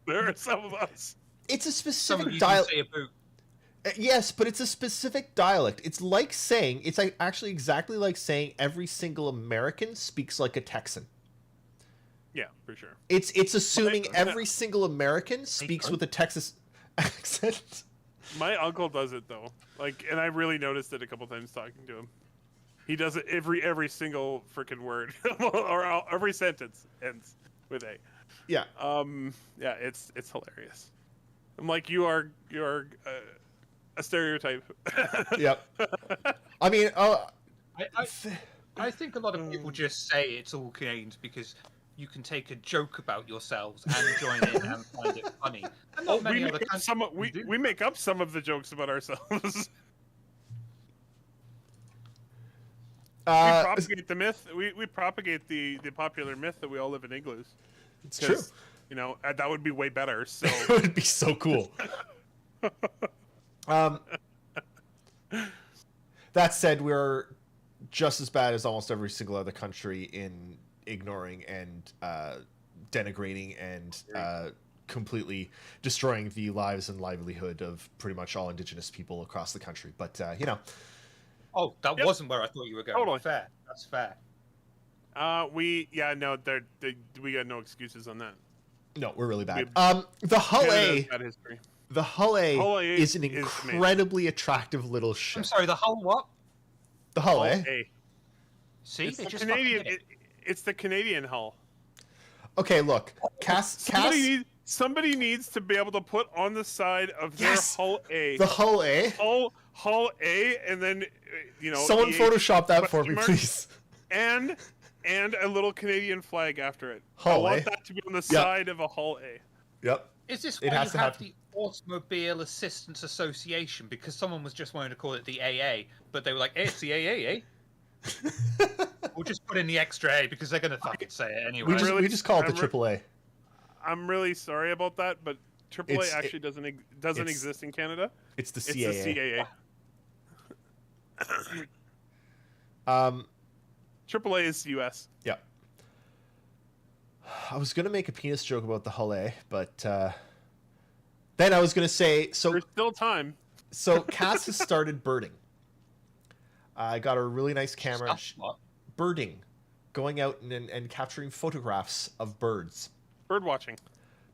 There are some of us. it's a Some of specific you dialect. say a boot. Yes, but it's a specific dialect. It's like saying it's actually exactly like saying every single American speaks like a Texan. Yeah, for sure. It's assuming Like- every single American speaks don't. with a Texas accent. My uncle does it though. And I really noticed it a couple times talking to him. He does it every single freaking word or every sentence ends with a. Yeah. Yeah, it's hilarious. I'm like, you are a stereotype. Yep. I mean, I think a lot of people just say it's all Canadians because you can take a joke about yourselves and join in and find it funny. And not many we other make up countries do. we make up some of the jokes about ourselves. We propagate the myth. We propagate the popular myth that we all live in igloos. it's true. That would be way better. So It would be so cool. That said, we're just as bad as almost every single other country in ignoring and denigrating and completely destroying the lives and livelihood of pretty much all Indigenous people across the country. But you know, Oh, that Yep. wasn't where I thought you were going. Totally. Fair. That's fair. We got no excuses on that. no, we're really bad. We- The Hull Canada's A, got history. the Hull A Hull A is an is amazing. incredibly attractive little I'm ship. sorry, the whole what? The Hull Hull A. A. See, It's they the just Canadian. fucking did it. It's the Canadian hull. Okay, look, Cass, Somebody needs to be able to put on the side of their Yes! Hull A. the Hull A. Hull A, and then Someone EA Photoshop that for me, question mark, please. and a little Canadian flag after it. Hull I A? want that to be on the Yeah. side of a Hull A. Yep. Is this It why has you to have have- the Automobile Assistance Association? Because someone was just wanting to call it the AA, but they were like, hey, it's the AA, eh? We'll just put in the extra A because they're going to fucking say it anyway. We just really- we just call it the I'm re- AAA. I'm really sorry about that, but AAA It's- actually doesn't it's- exist in Canada. It's the It's CAA. the CAA. AAA is US. Yeah. I was gonna make a penis joke about the Hull A, but then I was gonna say so. There's still time. So Cass has started birding. I got a really nice camera. Stuff, what? Birding, going out and capturing photographs of birds. Bird watching.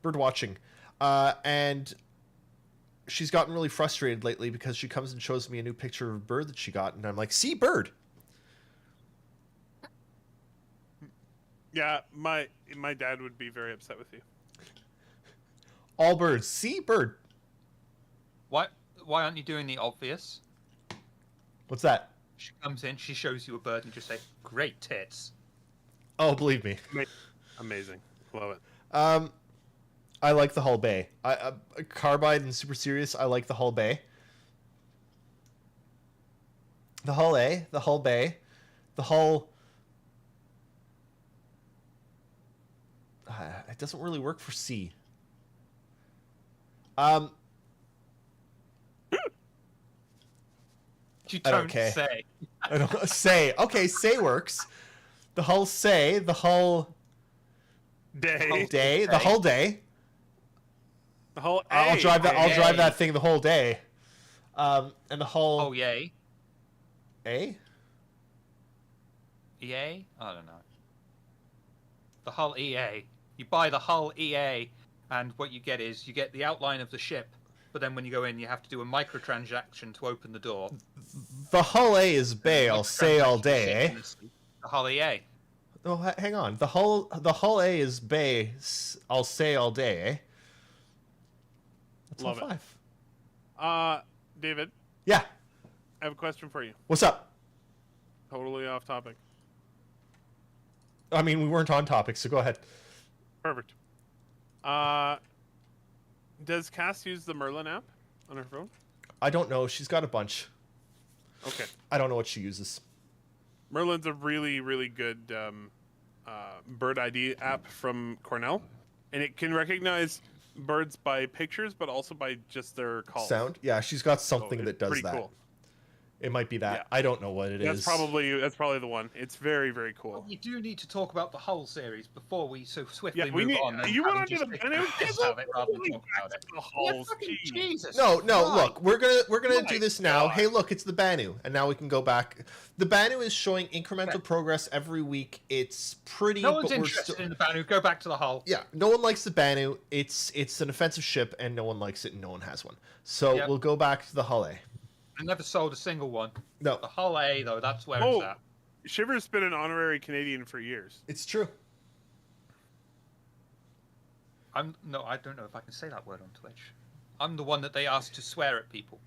Bird watching, and she's gotten really frustrated lately because she comes and shows me a new picture of a bird that she got, and I'm like, "See, bird." Yeah, my dad would be very upset with you. All birds. See, bird. Why aren't you doing the obvious? What's that? She comes in, she shows you a bird, and just say, great tits. Oh, believe me. Amazing. Love it. I like the Hull Bay. Carbide and Super Serious. I like the Hull Bay. The Hull A, the Hull Bay, the Hull. It doesn't really work for C. You I don't don't care. say. I don't say. Okay, say works. The Hull Say, the Hull Day. Day, the Hull Day. The whole A. I'll drive that. I'll Yay. drive that thing the whole day. And the Hull Oh, yay. A. EA? I don't know. The Hull EA. You buy the Hull EA, and what you get is you get the outline of the ship, but then when you go in, you have to do a microtransaction to open the door. The Hull A is Bay. I'll say all Microtransaction day, to eh? sit in the seat. The Hull EA. Oh, hang on. The Hull A is Bay. I'll say all day, eh? That's Love all it. five. David, Yeah. I have a question for you. What's up? Totally off topic. I mean, we weren't on topic, so go ahead. Perfect. Does Cass use the Merlin app on her phone? I don't know. She's got a bunch. Okay. I don't know what she uses. Merlin's a really, really good bird ID app from Cornell, and it can recognize birds by pictures, but also by just their calls. Sound? Yeah, she's got So something it's that does pretty that. Cool. It might be that. Yeah. I don't know what it That's is. probably the one. It's very, very cool. We do need to talk about the Hull series before we so swiftly Yeah, we move need. on. and You having want to do just the taken Bennu? the piss out of it rather than talk about it. The Yeah, Hulls, fucking geez. Jesus. No, Christ. look, we're gonna My do this now. God. Hey, look, it's the Banu, and now we can go back. The Banu is showing incremental progress every week. It's pretty, No one's but we're interested still. in the Banu. Go back to the Hull. Yeah, no one likes the Banu. It's an offensive ship, and no one likes it, and no one has one. So Yep. we'll go back to the Hull A. I never sold a single one. No, The Hull A, though, that's where Oh. it's at. Shiver's been an honorary Canadian for years. it's true. I don't know if I can say that word on Twitch. I'm the one that they asked to swear at people.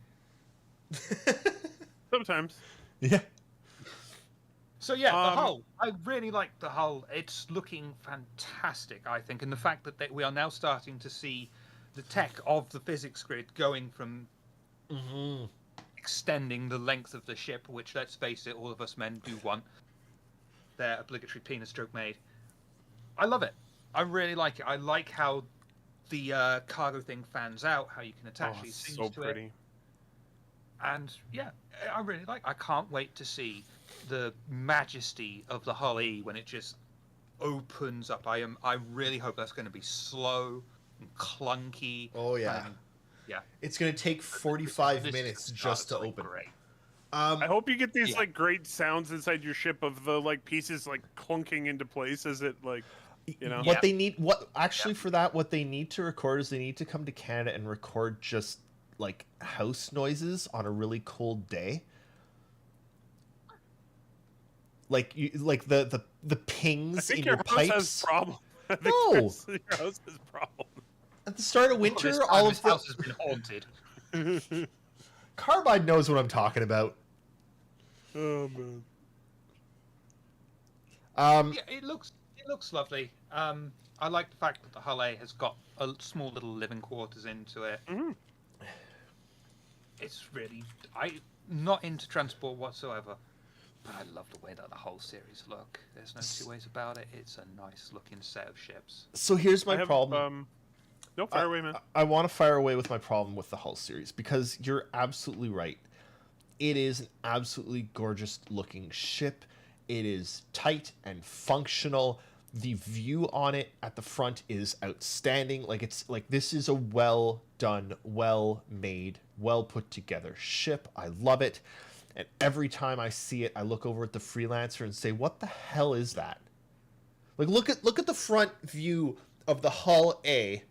Sometimes. Yeah. So yeah, the Um, Hull. I really like the Hull. It's looking fantastic, I think, and the fact that we are now starting to see the tech of the physics grid going from Mm-hmm. extending the length of the ship, which, let's face it, all of us men do want their obligatory penis stroke made. I love it. I really like it. I like how the cargo thing fans out, how you can attach Oh, these things so to pretty. it. And yeah, I really like. I can't wait to see the majesty of the Hull E when it just opens up. I really hope that's going to be slow, and clunky. Oh yeah. and- yeah. It's gonna take 45 This minutes starts just to like open. Great. I hope you get these Yeah. like great sounds inside your ship of the like pieces like clunking into place as it like you know. What Yeah. they need, what actually for that, what they need to record is they need to come to Canada and record just like house noises on a really cold day. Like you, like the pings I think in your your house has pipes. problem. I think No. your house has problem. At the start of Well, this winter, time all this of the house has been haunted. Carbide knows what I'm talking about. Oh man. Yeah, it looks lovely. I like the fact that the Hull A has got a small little living quarters into it. Mhm. It's really not into transport whatsoever, but I love the way that the whole series look. There's no two ways about it. It's a nice looking set of ships. So here's my I have, problem. No, fire away, man. I want to fire away with my problem with the Hull series because you're absolutely right. It is an absolutely gorgeous looking ship. It is tight and functional. The view on it at the front is outstanding. Like it's like this is a well done, well made, well put together ship. I love it. And every time I see it, I look over at the Freelancer and say, "What the hell is that?" Like look at the front view of the Hull A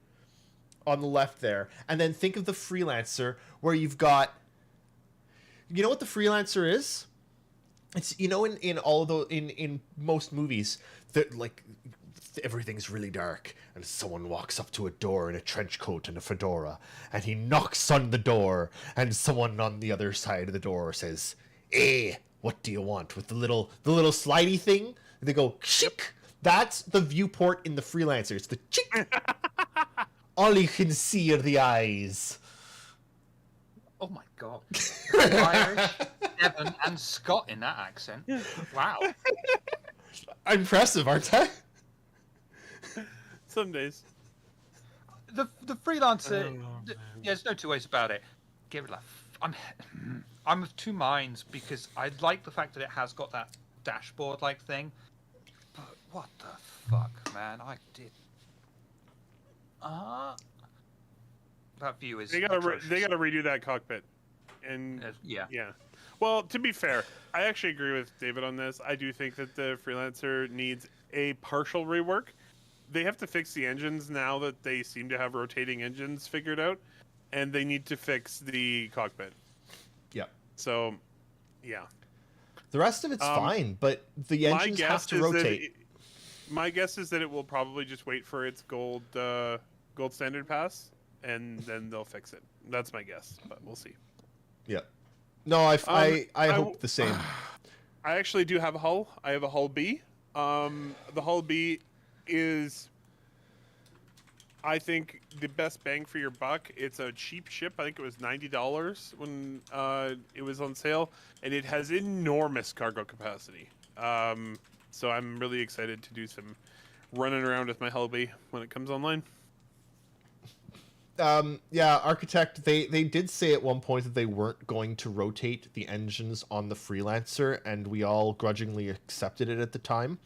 on the left there, and then think of the Freelancer where you've got, you know what the Freelancer is? It's, you know, in all of the in most movies that like everything's really dark and someone walks up to a door in a trench coat and a fedora and he knocks on the door and someone on the other side of the door says, what do you want?" with the little slidey thing. And they go chick. That's the viewport in the Freelancer. It's the chick. All you can see are the eyes. Oh my god! Irish, Devon, and Scott in that accent. Wow. Impressive, aren't I? Some days. The freelancer. Oh, man. There's no two ways about it. Give it I'm of two minds because I like the fact that it has got that dashboard like thing. But what the fuck, man? I did. That view is. They gotta atrocious. redo that cockpit, and Yeah. yeah. Well, to be fair, I actually agree with David on this. I do think that the Freelancer needs a partial rework. They have to fix the engines now that they seem to have rotating engines figured out, and they need to fix the cockpit. Yeah. So, yeah. The rest of it's fine, but the engines have to rotate. My guess is that it will probably just wait for its gold standard pass, and then they'll fix it. That's my guess, but we'll see. Yeah. No, I hope the same. I actually do have a hull. I have a hull B. The hull B is, I think, the best bang for your buck. It's a cheap ship. I think it was $90 when it was on sale, and it has enormous cargo capacity. So I'm really excited to do some running around with my hull B when it comes online. Yeah, Architect, they did say at one point that they weren't going to rotate the engines on the Freelancer, and we all grudgingly accepted it at the time.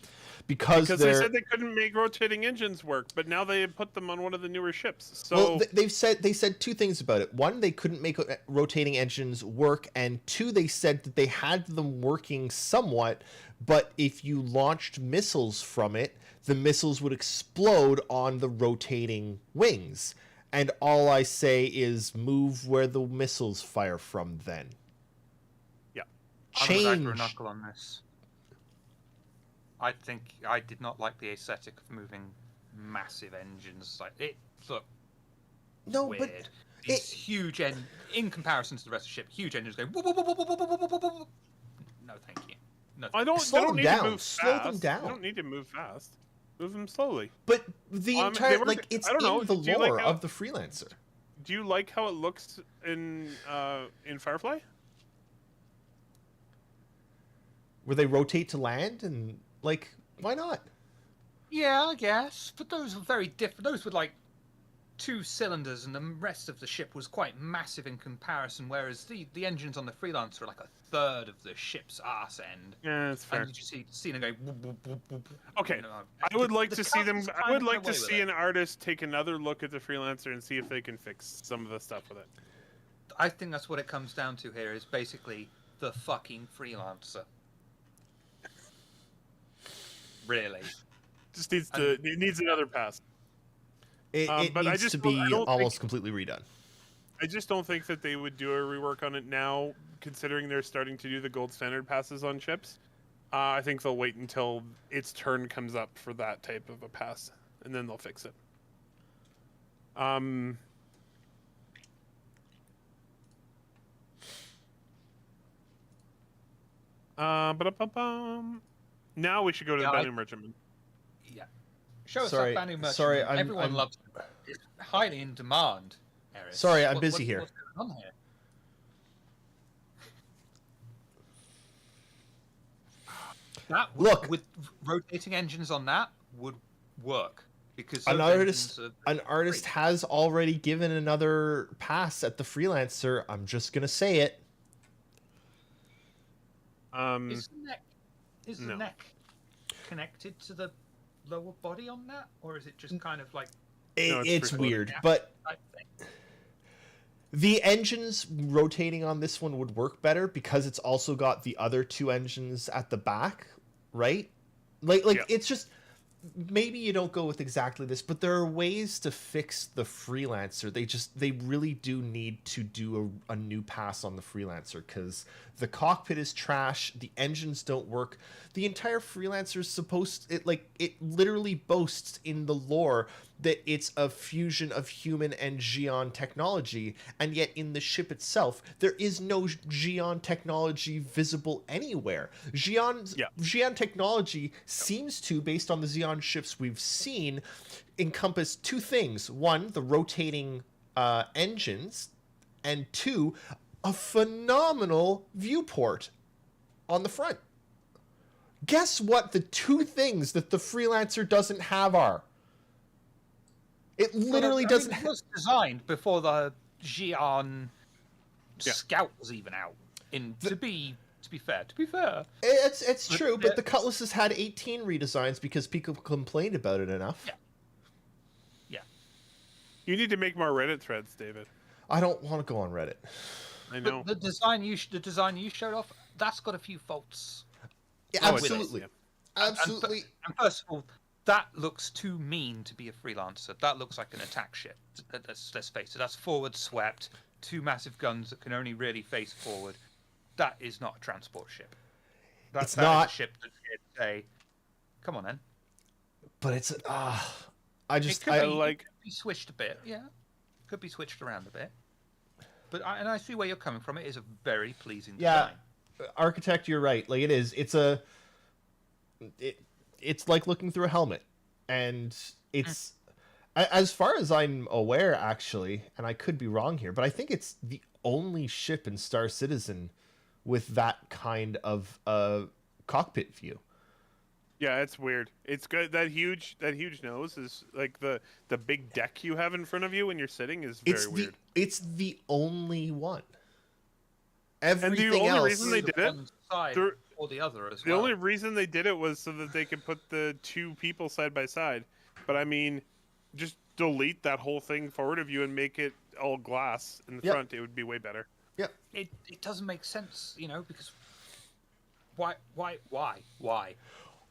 Because they said they couldn't make rotating engines work, but now they put them on one of the newer ships. So well, they said two things about it. One, they couldn't make rotating engines work, and two, they said that they had them working somewhat, but if you launched missiles from it, the missiles would explode on the rotating wings. And all I say is move where the missiles fire from then. Yeah. I'm Change. with Knuckle on this. I think I did not like the aesthetic of moving massive engines. Like it looked No, weird. but These huge in comparison to the rest of the ship, huge engines going. Whoop, whoop, whoop, whoop, whoop, whoop, whoop, whoop, whoop. No, thank you. No, I don't. Slow they don't them need down. to move Slow fast. them down. They don't need to move fast. Move them slowly. but the They entire were- like it's I don't know, in the do you like lore how- of the Freelancer. Do you like how it looks in Firefly? Where they rotate to land and like why not? Yeah, I guess. But those were very different. Those were like 2 cylinders, and the rest of the ship was quite massive in comparison. Whereas the engines on the Freelancer are like a third of the ship's arse end. Yeah, that's fair. And you just see them going. Whoop, whoop, whoop, whoop, Okay, you know, I would like the to see them. Cutlass I kind would of like got to away with see it. an artist take another look at the Freelancer and see if they can fix some of the stuff with it. I think that's what it comes down to here. Is basically the fucking Freelancer. Really. Just needs to. It needs another pass. It but I needs just to don't- be I don't almost completely redone. I just don't think that they would do a rework on it now, considering they're starting to do the gold standard passes on ships. I think they'll wait until its turn comes up for that type of a pass, and then they'll fix it. Ba-da-ba-bum. Now we should go to Yeah, the I- Banu Merchantman. Yeah. Show us Sorry- that Banu Merchant. sorry, Everyone I'm- loves it. It's highly in demand, Eris. Sorry, I'm busy here. What's going on here? That would, Look. with rotating engines on that would work because An those artist, engines are an artist has already given another pass at the Freelancer. I'm just gonna say it. Is the neck no. the neck connected to the lower body on that, or is it just kind of like No, it's It's free-floating. weird, but type thing? the engines rotating on this one would work better because it's also got the other 2 engines at the back, right? Like Yeah. it's just maybe you don't go with exactly this, but there are ways to fix the Freelancer. They really do need to do a new pass on the Freelancer because the cockpit is trash, the engines don't work. The entire Freelancer is it literally boasts in the lore that it's a fusion of human and Xi'an technology, and yet in the ship itself there is no Xi'an technology visible anywhere. Xi'an technology seems to, based on the Xi'an ships we've seen, encompass 2 things: one, the rotating engines, and 2, a phenomenal viewport on the front. Guess what the 2 things that the Freelancer doesn't have are? It literally doesn't. It was designed before the Xi'an Yeah. Scout was even out. To be fair, It's But true, the- but the Cutlass has had 18 redesigns because people complained about it enough. Yeah. You need to make more Reddit threads, David. I don't want to go on Reddit. I know. But the design you showed off, that's got a few faults. Yeah, Oh, it does, absolutely, yeah. absolutely. And first of all, that looks too mean to be a Freelancer. That looks like an attack ship. Let's face it. That's forward swept, 2 massive guns that can only really face forward. That is not a transport ship. It's that not. is a ship that's here to say, "Come on, then." But it's I It just could, I be, like- it could be switched a bit, yeah. Could be switched around a bit. But I see where you're coming from. It is a very pleasing Yeah. design. Architect, you're right. Like it is. It's like looking through a helmet, and it's as far as I'm aware, actually, and I could be wrong here, but I think it's the only ship in Star Citizen with that kind of cockpit view. Yeah, it's weird. It's good. That huge nose is like the big deck you have in front of you when you're sitting is very weird. It's the only one. the Everything only else. reason they did it- One side There- or the other as The well. only reason they did it was so that they could put the 2 people side by side. But I mean, just delete that whole thing forward of you and make it all glass in the Yep. front. It would be way better. Yep. It doesn't make sense, because why?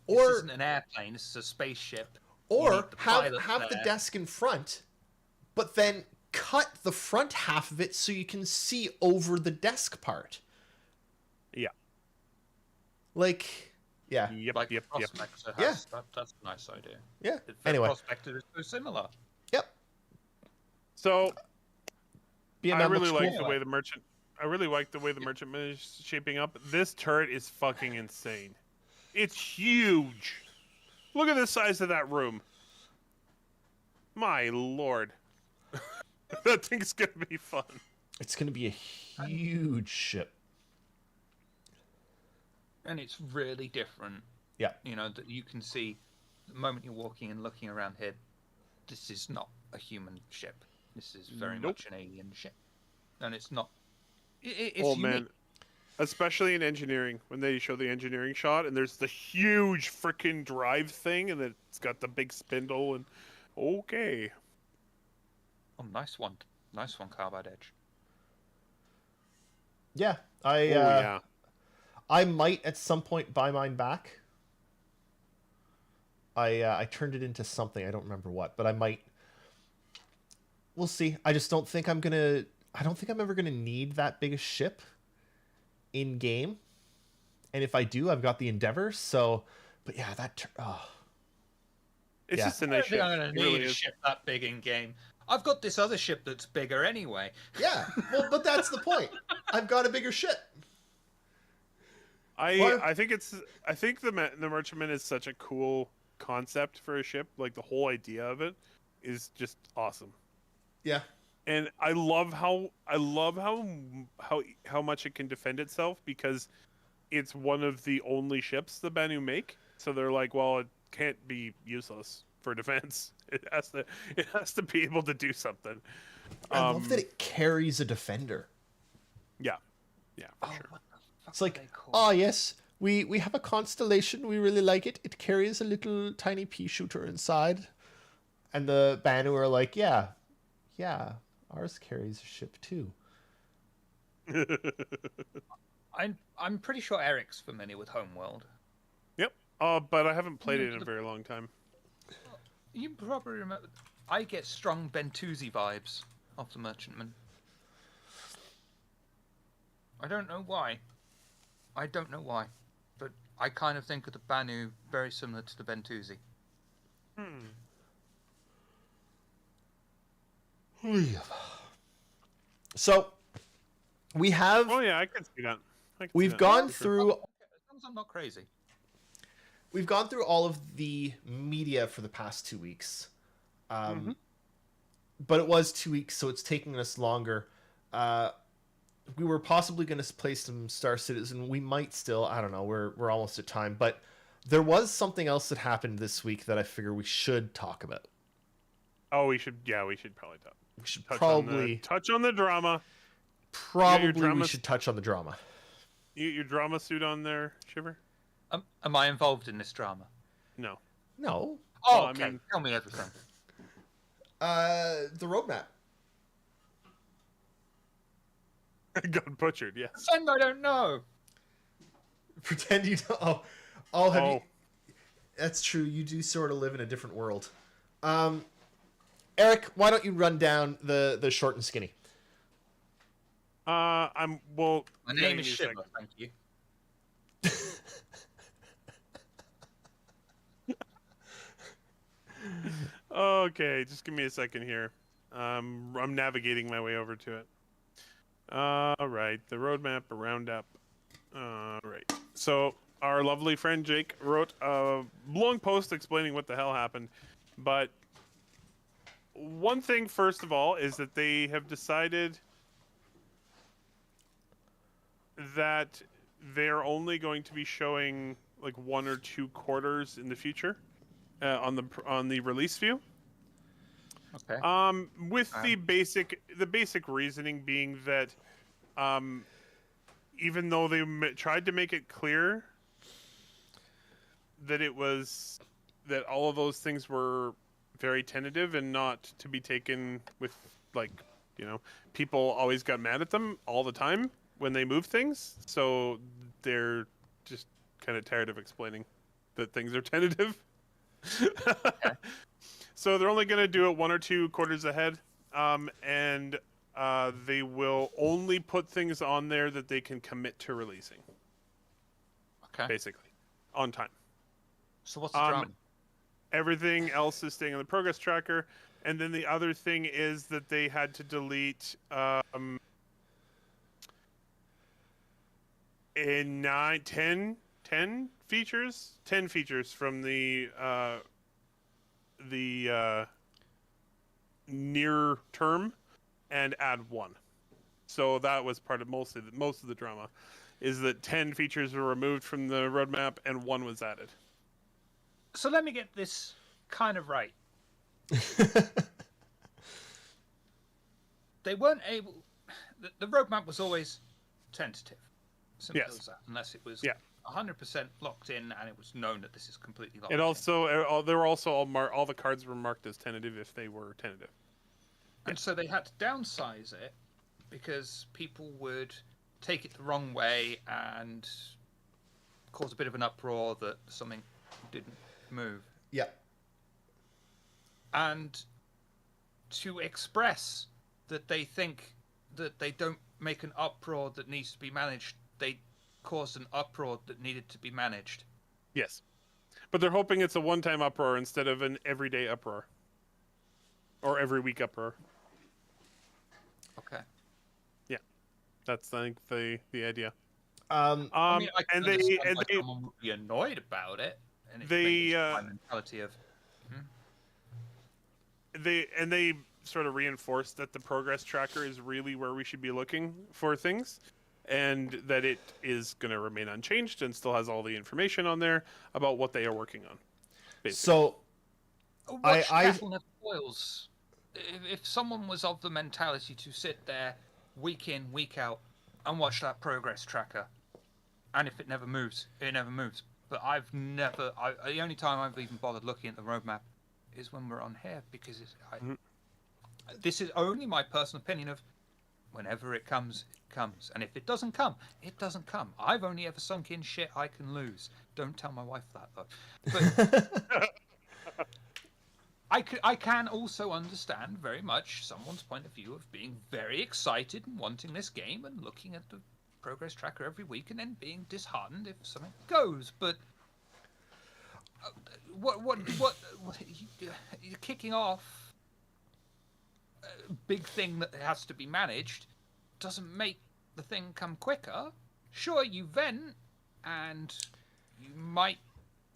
This Or isn't an airplane. This is a spaceship. or You need the pilot have the there. desk in front, but then cut the front half of it so you can see over the desk part. Yeah. Like, yeah, Yep. Like yep. Yep. Prospector Yeah. has. That's a nice idea. yeah. The Anyway, Prospector is so similar. yep. So BMM I really looks like cool. the way the merchant. I really like the way the merchantman is shaping up. This turret is fucking insane. It's huge. Look at the size of that room. My lord. That thing's gonna be fun. It's gonna be a huge ship. And it's really different. Yeah. That you can see the moment you're walking and looking around here, this is not a human ship. This is very Nope. much an alien ship, and it's not. It's Oh unique. man, especially in engineering, when they show the engineering shot and there's the huge freaking drive thing, and it's got the big spindle and okay. Oh, nice one, Carbide Edge. Yeah, Yeah. I might at some point buy mine back. I turned it into something, I don't remember what, but I might. We'll see. I just don't think I'm gonna. I don't think I'm ever gonna need that big a ship in game. And if I do, I've got the Endeavor. So, but yeah, It's Yeah. just a I nice don't think ship. I'm gonna It need really a is. ship that big in game. I've got this other ship that's bigger anyway. yeah. Well, but that's the point. I've got a bigger ship. I What? I think the merchantman is such a cool concept for a ship. Like the whole idea of it is just awesome. Yeah. And I love how much it can defend itself, because it's one of the only ships the Banu make. So they're like, well, it can't be useless for defense. It has to be able to do something. I love that it carries a defender. Yeah, for sure. What the fuck It's are like, they called? oh yes, we have a constellation. We really like it. It carries a little tiny pea shooter inside, and the Banu are like, yeah, ours carries a ship too. I'm pretty sure Eric's familiar with Homeworld. Yep. But I haven't played it in a very long time. You probably remember. I get strong Bentusi vibes off the Merchantman. I don't know why. But I kind of think of the Banu very similar to the Bentusi. So we have Oh yeah, I can see that. I can see we've that, gone for sure. through As long as I'm not crazy. we've gone through all of the media for the past 2 weeks. But it was 2 weeks, so it's taking us longer. We were possibly going to play some Star Citizen. We might still. I don't know. We're almost at time. But there was something else that happened this week that I figure we should talk about. Oh, we should. Yeah, we should probably talk. We should touch on the drama. probably we drama- should touch on the drama. You get your drama suit on there, Shiver? Am I involved in this drama? No. No, Oh, Well, I okay. mean- Tell me everything. the roadmap. Got butchered. Yes. Pretend I don't know. Pretend you don't. Oh, have Oh. you? That's true. You do sort of live in a different world. Eric, why don't you run down the short and skinny? I'm well. My yeah, name give is me a Shiver, thank you. Okay, just give me a second here. I'm navigating my way over to it. All right, the roadmap, a roundup. All right. So our lovely friend Jake wrote a long post explaining what the hell happened. But one thing, first of all, is that they have decided that they're only going to be showing like 1 or 2 quarters in the future on the release view. Okay. With the basic reasoning being that, even though they tried to make it clear that that all of those things were very tentative and not to be taken with, like, people always got mad at them all the time when they move things, so they're just kind of tired of explaining that things are tentative. So they're only going to do it 1 or 2 quarters ahead, and they will only put things on there that they can commit to releasing, Okay. basically, on time. So what's the drama? Everything else is staying on the progress tracker, and then the other thing is that they had to delete in 10 features from the near term and add 1. So that was part of most of the drama, is that 10 features were removed from the roadmap and 1 was added. So let me get this kind of right. they weren't able. The roadmap was always tentative, simple Yes. as that. Unless it was Yeah. 100% locked in, and it was known that this is completely locked It in. also there were also all the cards were marked as tentative if they were tentative. And so they had to downsize it because people would take it the wrong way and cause a bit of an uproar that something didn't move. Yeah. And to express that they think that they don't make an uproar that needs to be managed, they caused an uproar that needed to be managed. Yes, but they're hoping it's a one-time uproar instead of an everyday uproar or every week uproar. Okay. Yeah, that's I think the idea. I mean, I can and they understand and why they someone would be annoyed about it, and it's They, maybe just my mentality of they sort of reinforced that the progress tracker is really where we should be looking for things, and that it is going to remain unchanged and still has all the information on there about what they are working on. Basically. So watch I- cattle never boils. If someone was of the mentality to sit there week in, week out, and watch that progress tracker, and if it never moves, it never moves. But I've never. The only time I've even bothered looking at the roadmap is when we're on here, because this is only my personal opinion of whenever it comes, it comes, and if it doesn't come, it doesn't come. I've only ever sunk in shit I can lose. Don't tell my wife that though. But I can also understand very much someone's point of view of being very excited and wanting this game and looking at the progress tracker every week and then being disheartened if something goes. But what you're kicking off a big thing that has to be managed doesn't make the thing come quicker. Sure, you vent and you might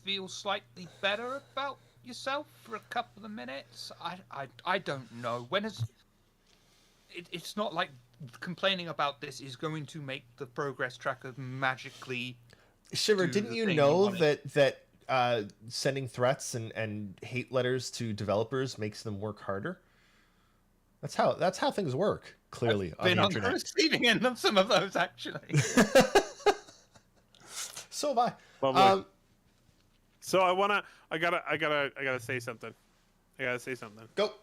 feel slightly better about yourself for a couple of minutes. I don't know. When is it's not like complaining about this is going to make the progress tracker magically. Shiver, do didn't the you thing know wanted. that sending threats and hate letters to developers makes them work harder? That's how things work. Clearly, on Been the on the internet. receiving end of some of those actually. So have I. Lovely. So I gotta say something. Go.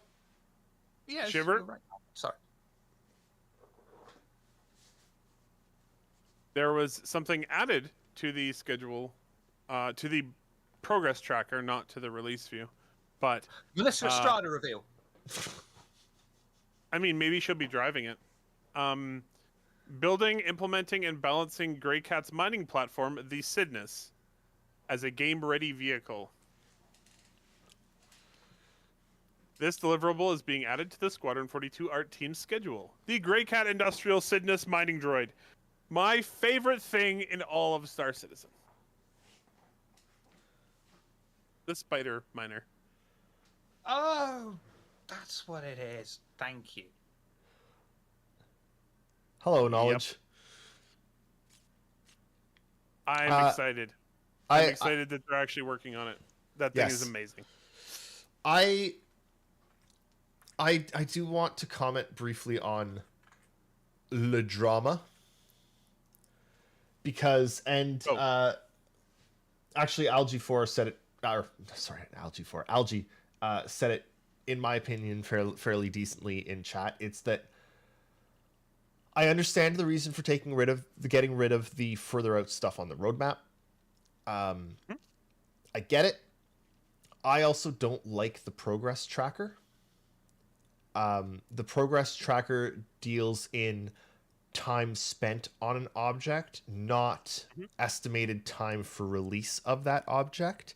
Yeah, Shiver? you're right. Sorry. There was something added to the schedule, to the progress tracker, not to the release view. But Melissa Estrada reveal. I mean, maybe she'll be driving it. Building, implementing, and balancing Greycat's mining platform, the Cydnus, as a game-ready vehicle. This deliverable is being added to the Squadron 42 art team's schedule. The Greycat Industrial Cydnus mining droid. My favorite thing in all of Star Citizen. The spider miner. Oh, that's what it is. Thank you. Hello, knowledge. I'm excited. I'm excited that they're actually working on it. That thing is Yes. amazing. I do want to comment briefly on Le Drama because actually Algae4 said it, or sorry, Algae said it in my opinion fairly decently in chat. It's that I understand the reason for getting rid of the further out stuff on the roadmap. I get it. I also don't like the progress tracker. The progress tracker deals in time spent on an object, not estimated time for release of that object.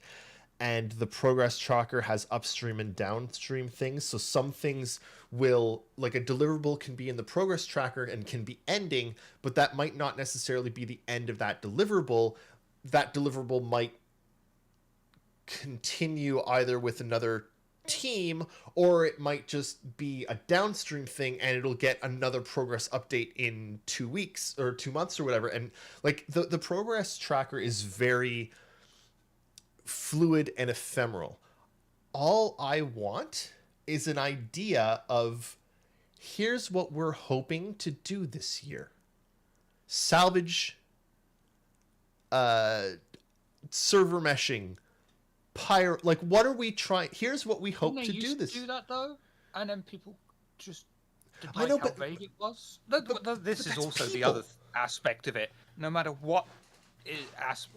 And the progress tracker has upstream and downstream things. So some things will, like a deliverable can be in the progress tracker and can be ending, but that might not necessarily be the end of that deliverable. That deliverable might continue either with another team, or it might just be a downstream thing and it'll get another progress update in 2 weeks or 2 months or whatever. And like the progress tracker is very fluid and ephemeral. All I want is an idea of, here's what we're hoping to do this year. Salvage, server meshing, like what are we trying? Here's what we hope Didn't to they do used this. to do that though, and then people just didn't I like know, how but- vague it was. This but is that's also the people. other aspect of it. No matter what,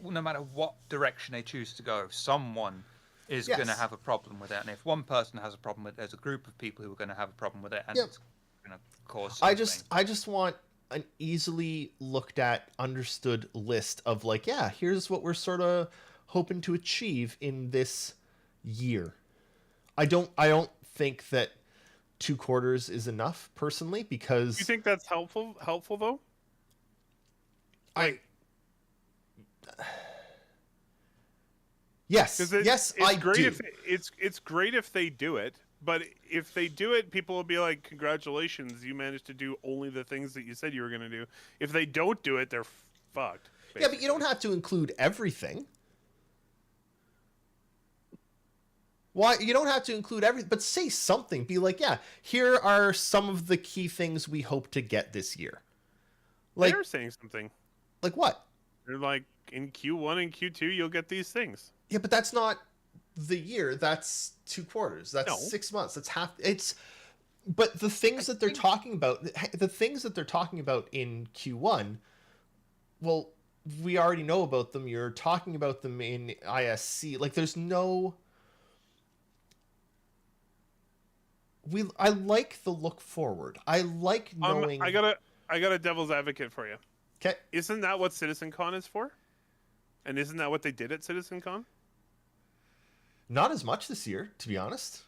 no matter what direction they choose to go, someone is going to Yes. have a problem with it. And if one person has a problem with it, there's a group of people who are going to have a problem with it, and Yep. it's going to cause. I something. just want an easily looked at, understood list of like, yeah, here's what we're sort of hoping to achieve in this year. I don't think that 2 quarters is enough personally, because You think that's helpful? Helpful though? I yes, Because yes, it's I great do. if it's great if they do it, but if they do it, people will be like, "Congratulations, you managed to do only the things that you said you were going to do." If they don't do it, they're fucked. Yeah, but you don't have to include everything. Why you don't have to include everything, but say something. Be like, yeah, here are some of the key things we hope to get this year. Like, They're saying something. like what? They're like, in Q1 and Q2, you'll get these things. Yeah, but that's not the year. That's 2 quarters. That's No. 6 months. That's half. It's. But the things that they're talking about, the things that they're talking about in Q1, well, we already know about them. You're talking about them in ISC. Like, there's no. I like the look forward. I like knowing. I got a devil's advocate for you. Okay. Isn't that what CitizenCon is for? And isn't that what they did at CitizenCon? Not as much this year, to be honest.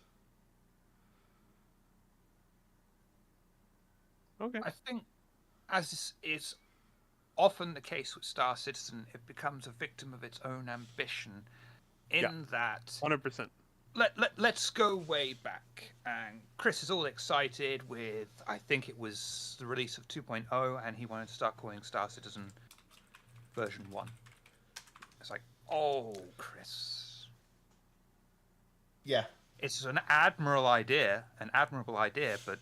Okay. I think, as is often the case with Star Citizen, it becomes a victim of its own ambition. In Yeah. that, 100%. let's go way back. And Chris is all excited with, I think it was the release of 2.0, and he wanted to start calling Star Citizen version 1. It's like, oh, Chris. Yeah. It's an admirable idea, but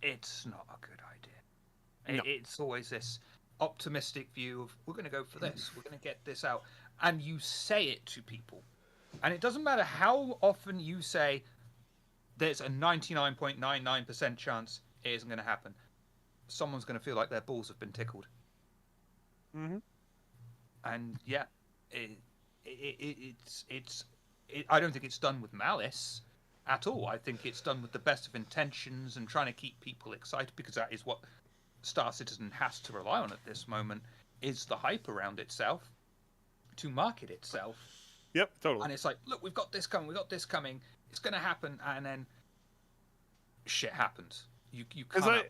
it's not a good idea. No. It's always this optimistic view of, we're going to go for this, we're going to get this out. And you say it to people. And it doesn't matter how often you say, there's a 99.99% chance it isn't going to happen. Someone's going to feel like their balls have been tickled. Mm-hmm. And yeah, I don't think it's done with malice at all. I think it's done with the best of intentions and trying to keep people excited, because that is what Star Citizen has to rely on at this moment, is the hype around itself to market itself. Yep, totally. And it's like, look, we've got this coming, it's going to happen, and then shit happens. You can't.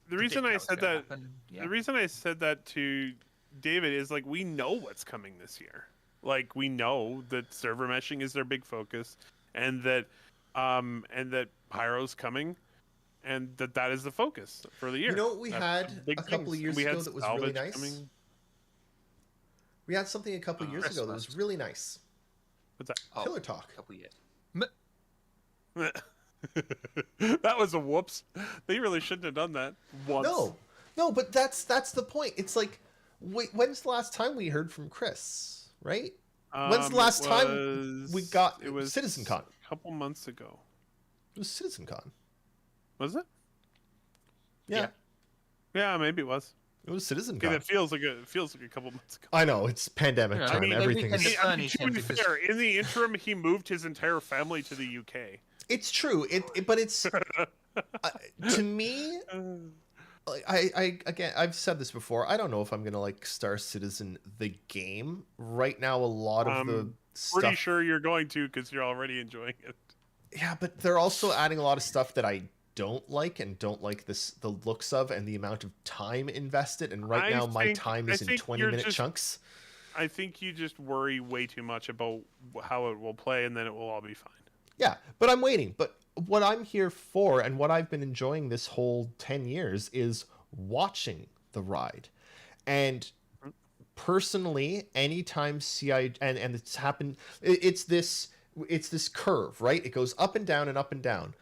The reason I said that, yeah. the reason I said that to David is like, we know what's coming this year. Like, we know that server meshing is their big focus, and that Pyro's coming, and that is the focus for the year. You know what we That's had big a couple things. of years We had ago that was really salvage nice? coming. We had something a couple of years ago that was Christmas. really nice. What's that? Oh, Pillar Talk. a couple years. That was a whoops. They really shouldn't have done that once. No, but that's the point. It's like, wait, when's the last time we heard from Chris? Right? When's the last time we got It was CitizenCon? a couple months ago. It was CitizenCon. Was it? Yeah, Yeah, maybe it was. it was CitizenCon. Okay, it feels like a couple months ago. I know it's pandemic Yeah, I time. mean, they Everything's. weekend- I mean, Ernie's to him be because- fair, in the interim, he moved his entire family to the UK. It's true. But it's to me. I again, I've said this before. I don't know if I'm gonna like Star Citizen the game right now. A lot of the Pretty stuff. sure you're going to, because you're already enjoying it. Yeah, but they're also adding a lot of stuff that I don't like and don't like the looks of and the amount of time invested. And right now, my time is in think 20-minute just- chunks. I think you just worry way too much about how it will play, and then it will all be fine. Yeah, but I'm waiting. But what I'm here for and what I've been enjoying this whole 10 years is watching the ride. And personally, anytime CI and it's happened, it's this curve, right? It goes up and down and up and down.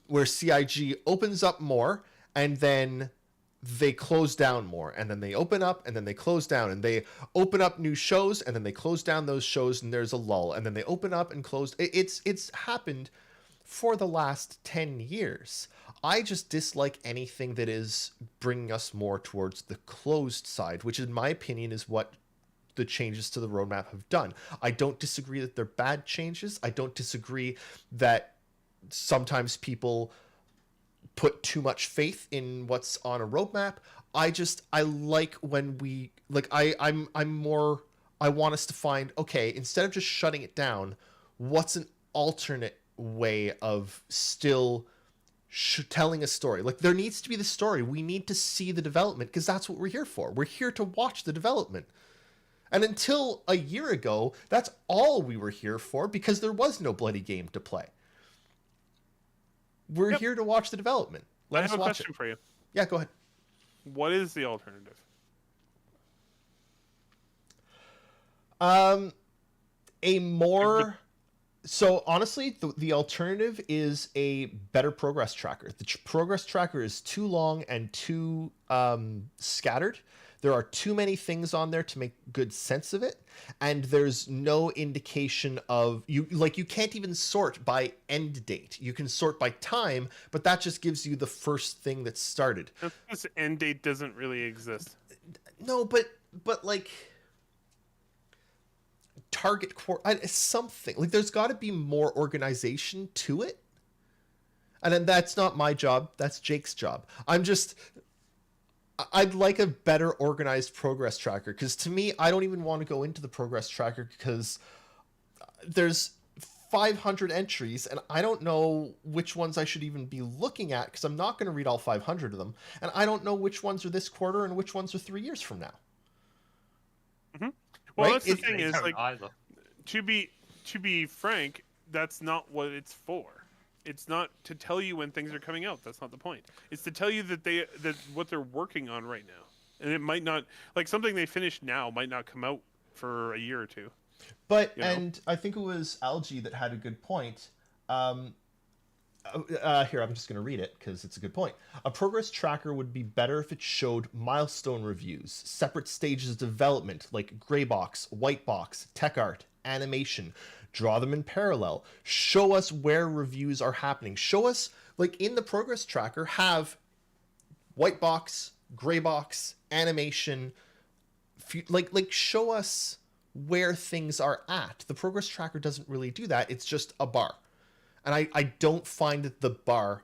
where CIG opens up more and then they close down more, and then they open up and then they close down, and they open up new shows and then they close down those shows and there's a lull, and then they open up and close. It's happened for the last 10 years. I just dislike anything that is bringing us more towards the closed side, which in my opinion is what the changes to the roadmap have done. I don't disagree that they're bad changes. I don't disagree that sometimes people put too much faith in what's on a roadmap. I like when we like I'm more, I want us to find, okay, instead of just shutting it down, what's an alternate way of still telling a story? Like, there needs to be the story. We need to see the development, because that's what we're here for. We're here to watch the development. And until a year ago, that's all we were here for, because there was no bloody game to play. We're here to watch the development. I have a question for you. Yeah, go ahead. What is the alternative? A more... So honestly, the alternative is a better progress tracker. The progress tracker is too long and too scattered. There are too many things on there to make good sense of it, and there's no indication of you. Like, you can't even sort by end date. You can sort by time, but that just gives you the first thing that started. This end date doesn't really exist. No, but like target something, like, there's got to be more organization to it. And then that's not my job, that's Jake's job. I'd like a better organized progress tracker, because to me, I don't even want to go into the progress tracker because there's 500 entries and I don't know which ones I should even be looking at, because I'm not going to read all 500 of them, and I don't know which ones are this quarter and which ones are 3 years from now. Mm-hmm. Well, Right? that's the thing is, like, either. to be frank, that's not what it's for. It's not to tell you when things are coming out. That's not the point. It's to tell you that what they're working on right now, and it might not, like, something they finish now might not come out for a year or two. But You know? and I think it was Algie that had a good point. Here, I'm just going to read it because it's a good point. A progress tracker would be better if it showed milestone reviews, separate stages of development like gray box, white box, tech art, animation. Draw them in parallel. Show us where reviews are happening. Show us, like, in the progress tracker, have white box, gray box, animation. Like show us where things are at. The progress tracker doesn't really do that. It's just a bar. And I don't find that the bar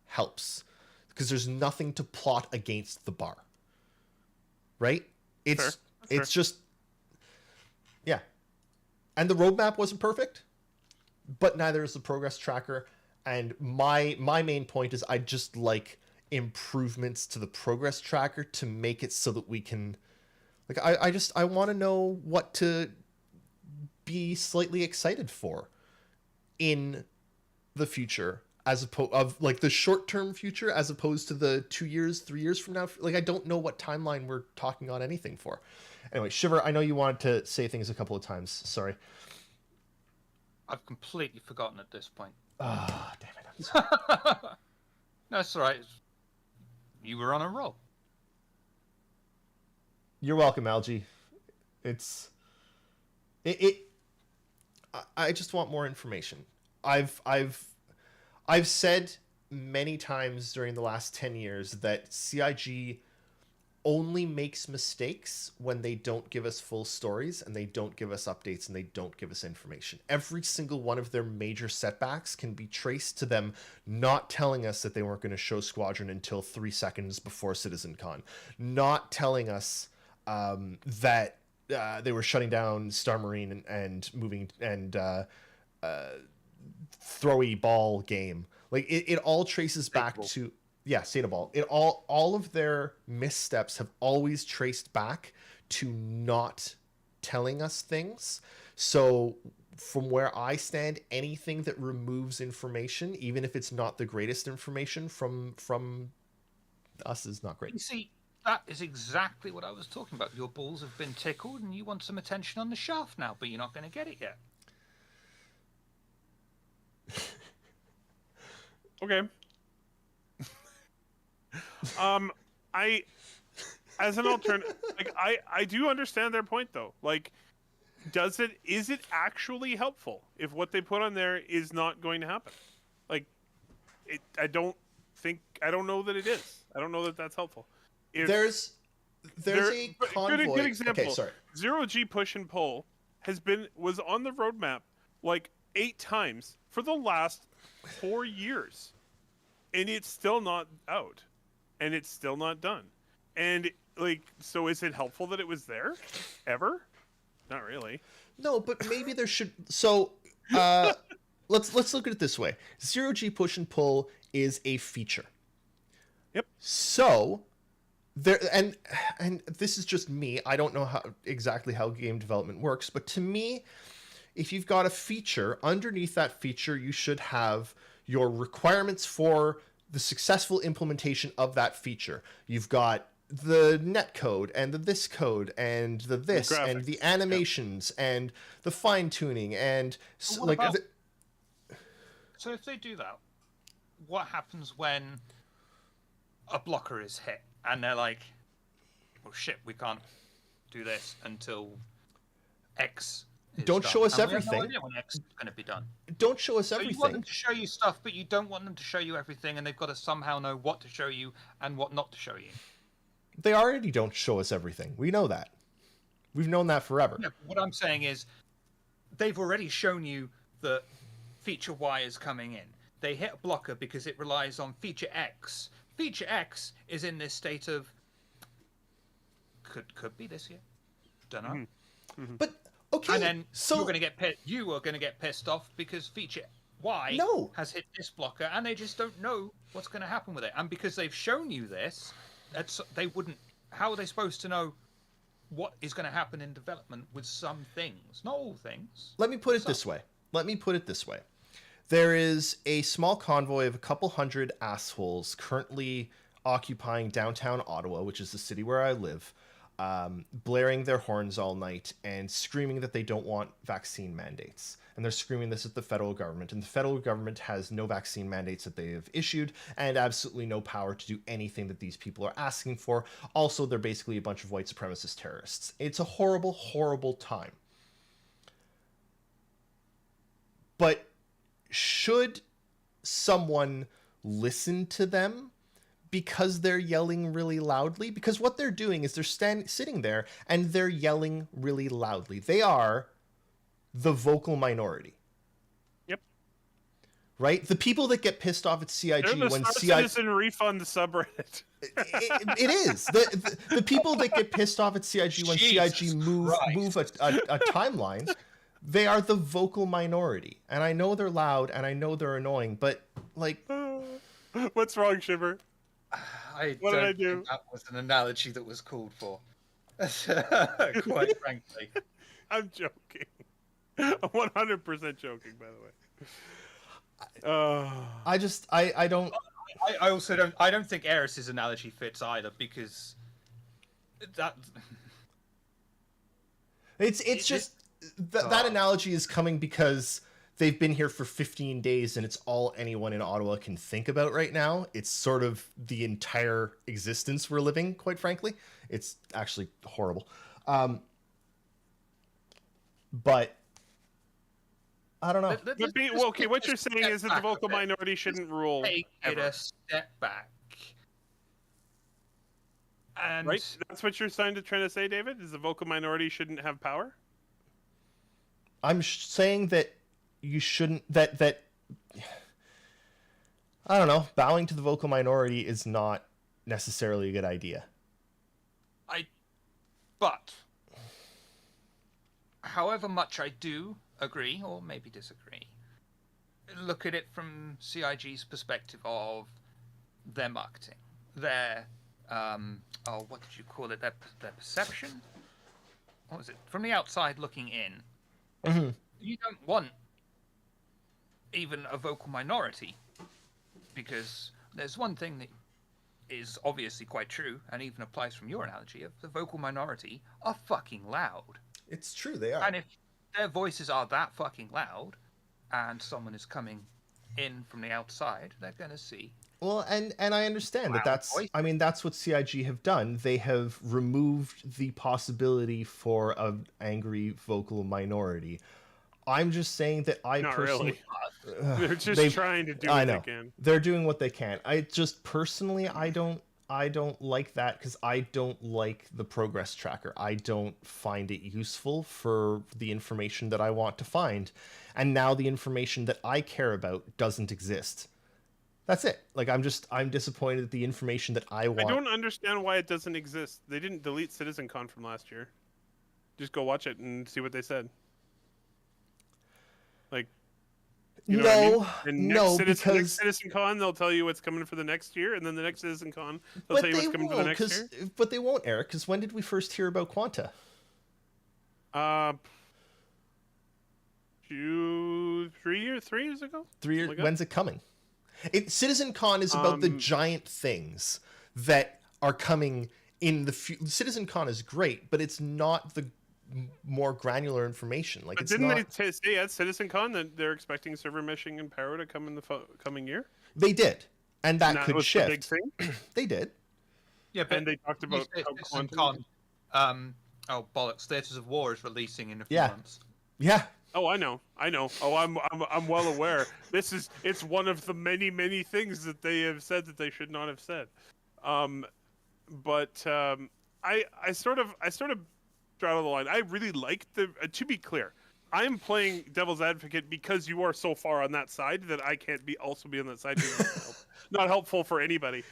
helps, because there's nothing to plot against the bar. Right? It's just, yeah. And the roadmap wasn't perfect, but neither is the progress tracker. And my main point is, I just like improvements to the progress tracker to make it so that we can, like, I want to know what to be slightly excited for in the future, as opposed of, like, the short-term future, as opposed to the 2 years, 3 years from now. Like, I don't know what timeline we're talking on anything for. Anyway, Shiver, I know you wanted to say things a couple of times. Sorry. I've completely forgotten at this point. Ah, damn it. I'm sorry. No, it's all right. You were on a roll. You're welcome, Algie. I just want more information. I've said many times during the last 10 years that CIG only makes mistakes when they don't give us full stories, and they don't give us updates, and they don't give us information. Every single one of their major setbacks can be traced to them not telling us that they weren't going to show Squadron until 3 seconds before CitizenCon, not telling us that they were shutting down Star Marine and moving and throwy ball game. Like, it all traces back to, yeah, State of Ball. It all of their missteps have always traced back to not telling us things. So from where I stand, anything that removes information, even if it's not the greatest information from us, is not great. You see, that is exactly what I was talking about. Your balls have been tickled and you want some attention on the shaft now, but you're not going to get it yet. Okay. I, as an alternative, like I do understand their point though. Like, is it actually helpful if what they put on there is not going to happen? Like, I don't know that it is. I don't know that that's helpful. If There's a convoy. good example. Okay, sorry. Zero G push and pull was on the roadmap like 8 times for the last 4 years, and it's still not out, and it's still not done. And like, so is it helpful that it was there ever? Not really. No, but maybe there should. So, let's look at it this way. Zero G push and pull is a feature. Yep. So, there and this is just me. I don't know exactly how game development works, but to me, if you've got a feature, underneath that feature, you should have your requirements for the successful implementation of that feature. You've got the net code and the this code and the this and the animations and the fine tuning and like. So if they do that, what happens when a blocker is hit and they're like, "Oh shit, we can't do this until X." Don't show us everything. We have no idea when X is going to be done. Don't show us So everything. you want them to show you stuff, but you don't want them to show you everything, and they've got to somehow know what to show you and what not to show you. They already don't show us everything. We know that. We've known that forever. Yeah, what I'm saying is, they've already shown you that feature Y is coming in. They hit a blocker because it relies on feature X. Feature X is in this state of could be this year. Don't know. Mm-hmm. Mm-hmm. But okay, And then so you are going to get pissed off because feature Y has hit this blocker, and they just don't know what's going to happen with it. And because they've shown you this, they wouldn't. How are they supposed to know what is going to happen in development with some things? Not all things. Let me put it this way. There is a small convoy of a couple hundred assholes currently occupying downtown Ottawa, which is the city where I live, blaring their horns all night and screaming that they don't want vaccine mandates. And they're screaming this at the federal government. And the federal government has no vaccine mandates that they have issued and absolutely no power to do anything that these people are asking for. Also, they're basically a bunch of white supremacist terrorists. It's a horrible, horrible time. But should someone listen to them because they're yelling really loudly? Because what they're doing is they're sitting there and they're yelling really loudly. They are the vocal minority. Yep. Right? The people that get pissed off at CIG when CIG... Citizen refund subreddit. It is. The people that get pissed off at CIG when CIG move a timeline, they are the vocal minority. And I know they're loud and I know they're annoying, but like... What's wrong, Shiver? What did I do? Think that was an analogy that was called for. Quite frankly. I'm joking. I'm 100% joking, by the way. I don't... I also don't... I don't think Eris's analogy fits either, because... that... It's just... That analogy is coming because they've been here for 15 days and it's all anyone in Ottawa can think about right now. It's sort of the entire existence we're living, quite frankly. It's actually horrible. But I don't know. Okay, what you're saying is that the vocal minority shouldn't rule. Take it a step back. And right? That's what you're trying to say, David? Is the vocal minority shouldn't have power? I'm saying that you shouldn't... That I don't know. Bowing to the vocal minority is not necessarily a good idea. But however much I do agree, or maybe disagree, look at it from CIG's perspective of their marketing, their what did you call it? Their perception. What was it? From the outside looking in, you don't want even a vocal minority, because there's one thing that is obviously quite true, and even applies from your analogy of the vocal minority are fucking loud. It's true, they are. And if their voices are that fucking loud, and someone is coming in from the outside, they're going to see. Well, and I understand that Loud that's voice. I mean that's what CIG have done. They have removed the possibility for an angry vocal minority. I'm just saying that I Not personally really. They're just they've- trying to do I what know. they can. They're doing what they can. I just personally I don't like that because I don't like the progress tracker. I don't find it useful for the information that I want to find. And now the information that I care about doesn't exist. That's it. Like I'm disappointed that the information that I I want. don't understand why it doesn't exist. They didn't delete CitizenCon from last year. Just go watch it and see what they said. Like, you know what I mean? And next CitizenCon, they'll tell you what's coming for the next year, and then the next CitizenCon, they'll tell you what's coming for the next year. But they won't, Eric. Because when did we first hear about Quanta? 3 years ago. 3 years. Something like that. When's it coming? CitizenCon is about the giant things that are coming in the future. CitizenCon is great, but it's not the more granular information. Like, But it's didn't not. they say at CitizenCon that they're expecting server meshing and Paro to come in the coming year? They did, and that And could was the big shift. thing. They did. Yeah, but And they talked about how CitizenCon, oh bollocks! Theatres of War is releasing in a few Yeah. months. Yeah. Oh, I know. Oh, I'm well aware. It's one of the many things that they have said that they should not have said. But I sort of straddle the line. I really like the. To be clear, I am playing devil's advocate because you are so far on that side that I can't also be on that side. Not helpful for anybody.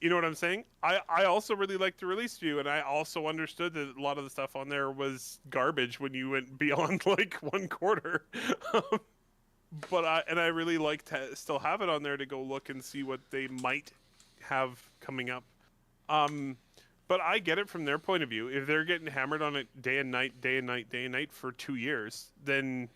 You know what I'm saying? I also really like the release view, and I also understood that a lot of the stuff on there was garbage when you went beyond like one quarter. But I really like to still have it on there to go look and see what they might have coming up. But I get it from their point of view. If they're getting hammered on it day and night for 2 years, then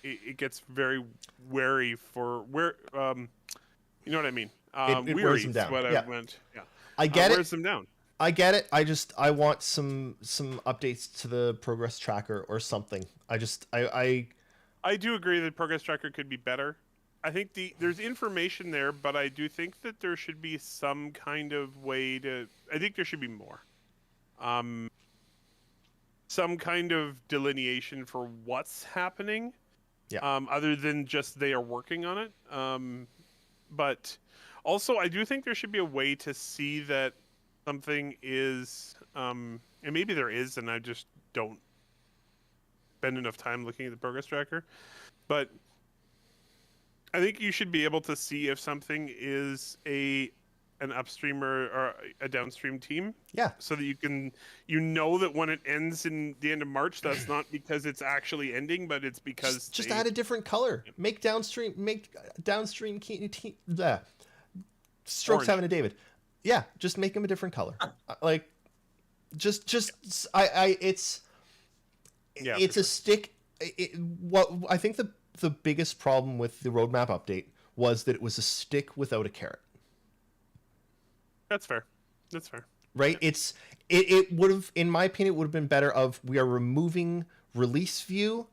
it gets very wary for where. You know what I mean? It Weary wears them is down. what Yeah. I meant. Yeah. I get it. Wears them down. I get it. I want some updates to the progress tracker or something. I do agree that progress tracker could be better. I think there's information there, but I do think that there should be some kind of way to. I think there should be more. Some kind of delineation for what's happening. Yeah. Other than just they are working on it. But also, I do think there should be a way to see that something is, and maybe there is, and I just don't spend enough time looking at the progress tracker. But I think you should be able to see if something is an upstream or a downstream team. Yeah. So that you know that when it ends in the end of March, that's not because it's actually ending, but it's because Just add a different color. Make downstream Strokes Orange. having a David. Yeah, just make him a different color. Like, it's Yeah, it's for a stick. What I think the biggest problem with the roadmap update was that it was a stick without a carrot. That's fair. That's fair. Right? It would have, in my opinion, it would have been better of we are removing release view.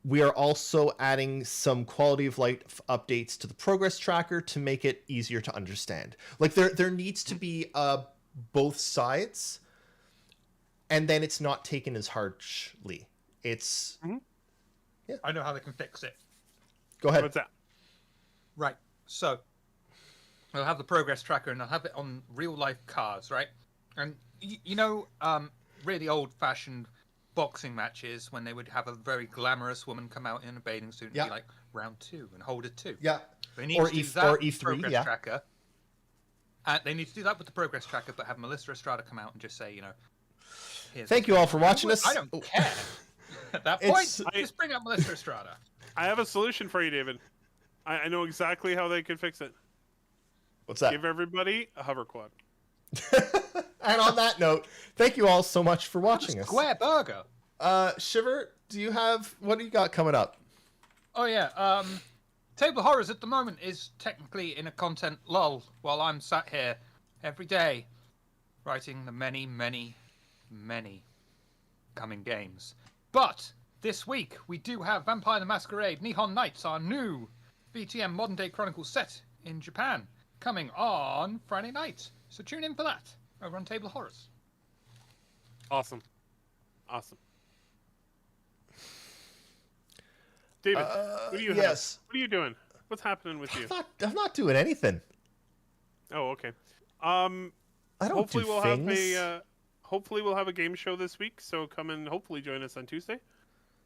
We are also adding some quality of life updates to the progress tracker to make it easier to understand. Like there needs to be both sides, and then it's not taken as harshly. It's I know how they can fix it. go ahead. What's that? Right. So they'll have the progress tracker and they'll have it on real life cars, right? And really old fashioned boxing matches when they would have a very glamorous woman come out in a bathing suit and Yeah. be like round 2 and hold it 2. Yeah. They need Or to do E- that or with the E3, progress yeah. tracker. They need to do that with the progress tracker, but have Melissa Estrada come out and just say, here's Thank you all for watching us. I don't care. At that It's- point, just bring up Melissa Estrada. I have a solution for you, David. I know exactly how they could fix it. What's that? Give everybody a hover quad. And on that note, thank you all so much for watching us. Square burger. Shiver, what do you got coming up? Oh yeah, Table of Horrors at the moment is technically in a content lull while I'm sat here every day writing the many coming games. But this week we do have Vampire the Masquerade Nihon Nights, our new VTM Modern Day Chronicles set in Japan, coming on Friday night. So tune in for that over on Table of Horrors. Awesome. David, what do you yes. have? What are you doing? What's happening with you? I'm not doing anything. Oh, okay. I don't Hopefully do we'll things. have a hopefully we'll have a game show this week. So come and hopefully join us on Tuesday,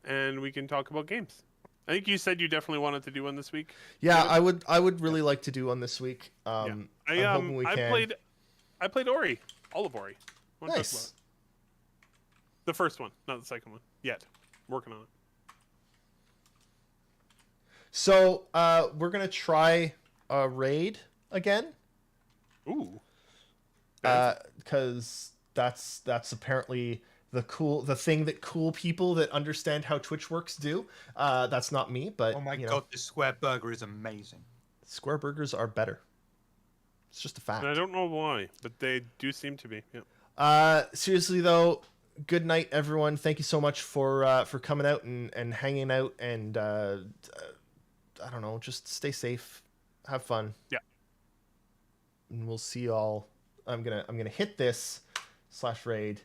and we can talk about games. I think you said you definitely wanted to do one this week. Yeah, David? I would really like to do one this week. I'm hoping we can. I played Ori, all of Ori. Wanna talk about Nice. it? The first one, not the second one yet. Working on it. So we're gonna try a raid again, Ooh. because that's apparently the thing that cool people that understand how Twitch works do. That's not me, but Oh my you know, god, this square burger is amazing. square burgers are better. It's just a fact. And I don't know why, but they do seem to be. Yeah. Seriously though, good night, everyone. Thank you so much for coming out and hanging out, and I don't know, just stay safe, have fun. Yeah. And we'll see you all. I'm gonna hit this /raid,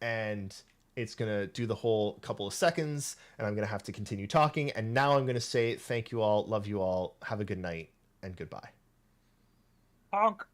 and it's gonna do the whole couple of seconds, and I'm gonna have to continue talking. And now I'm gonna say thank you all, love you all, have a good night, and goodbye. Honk.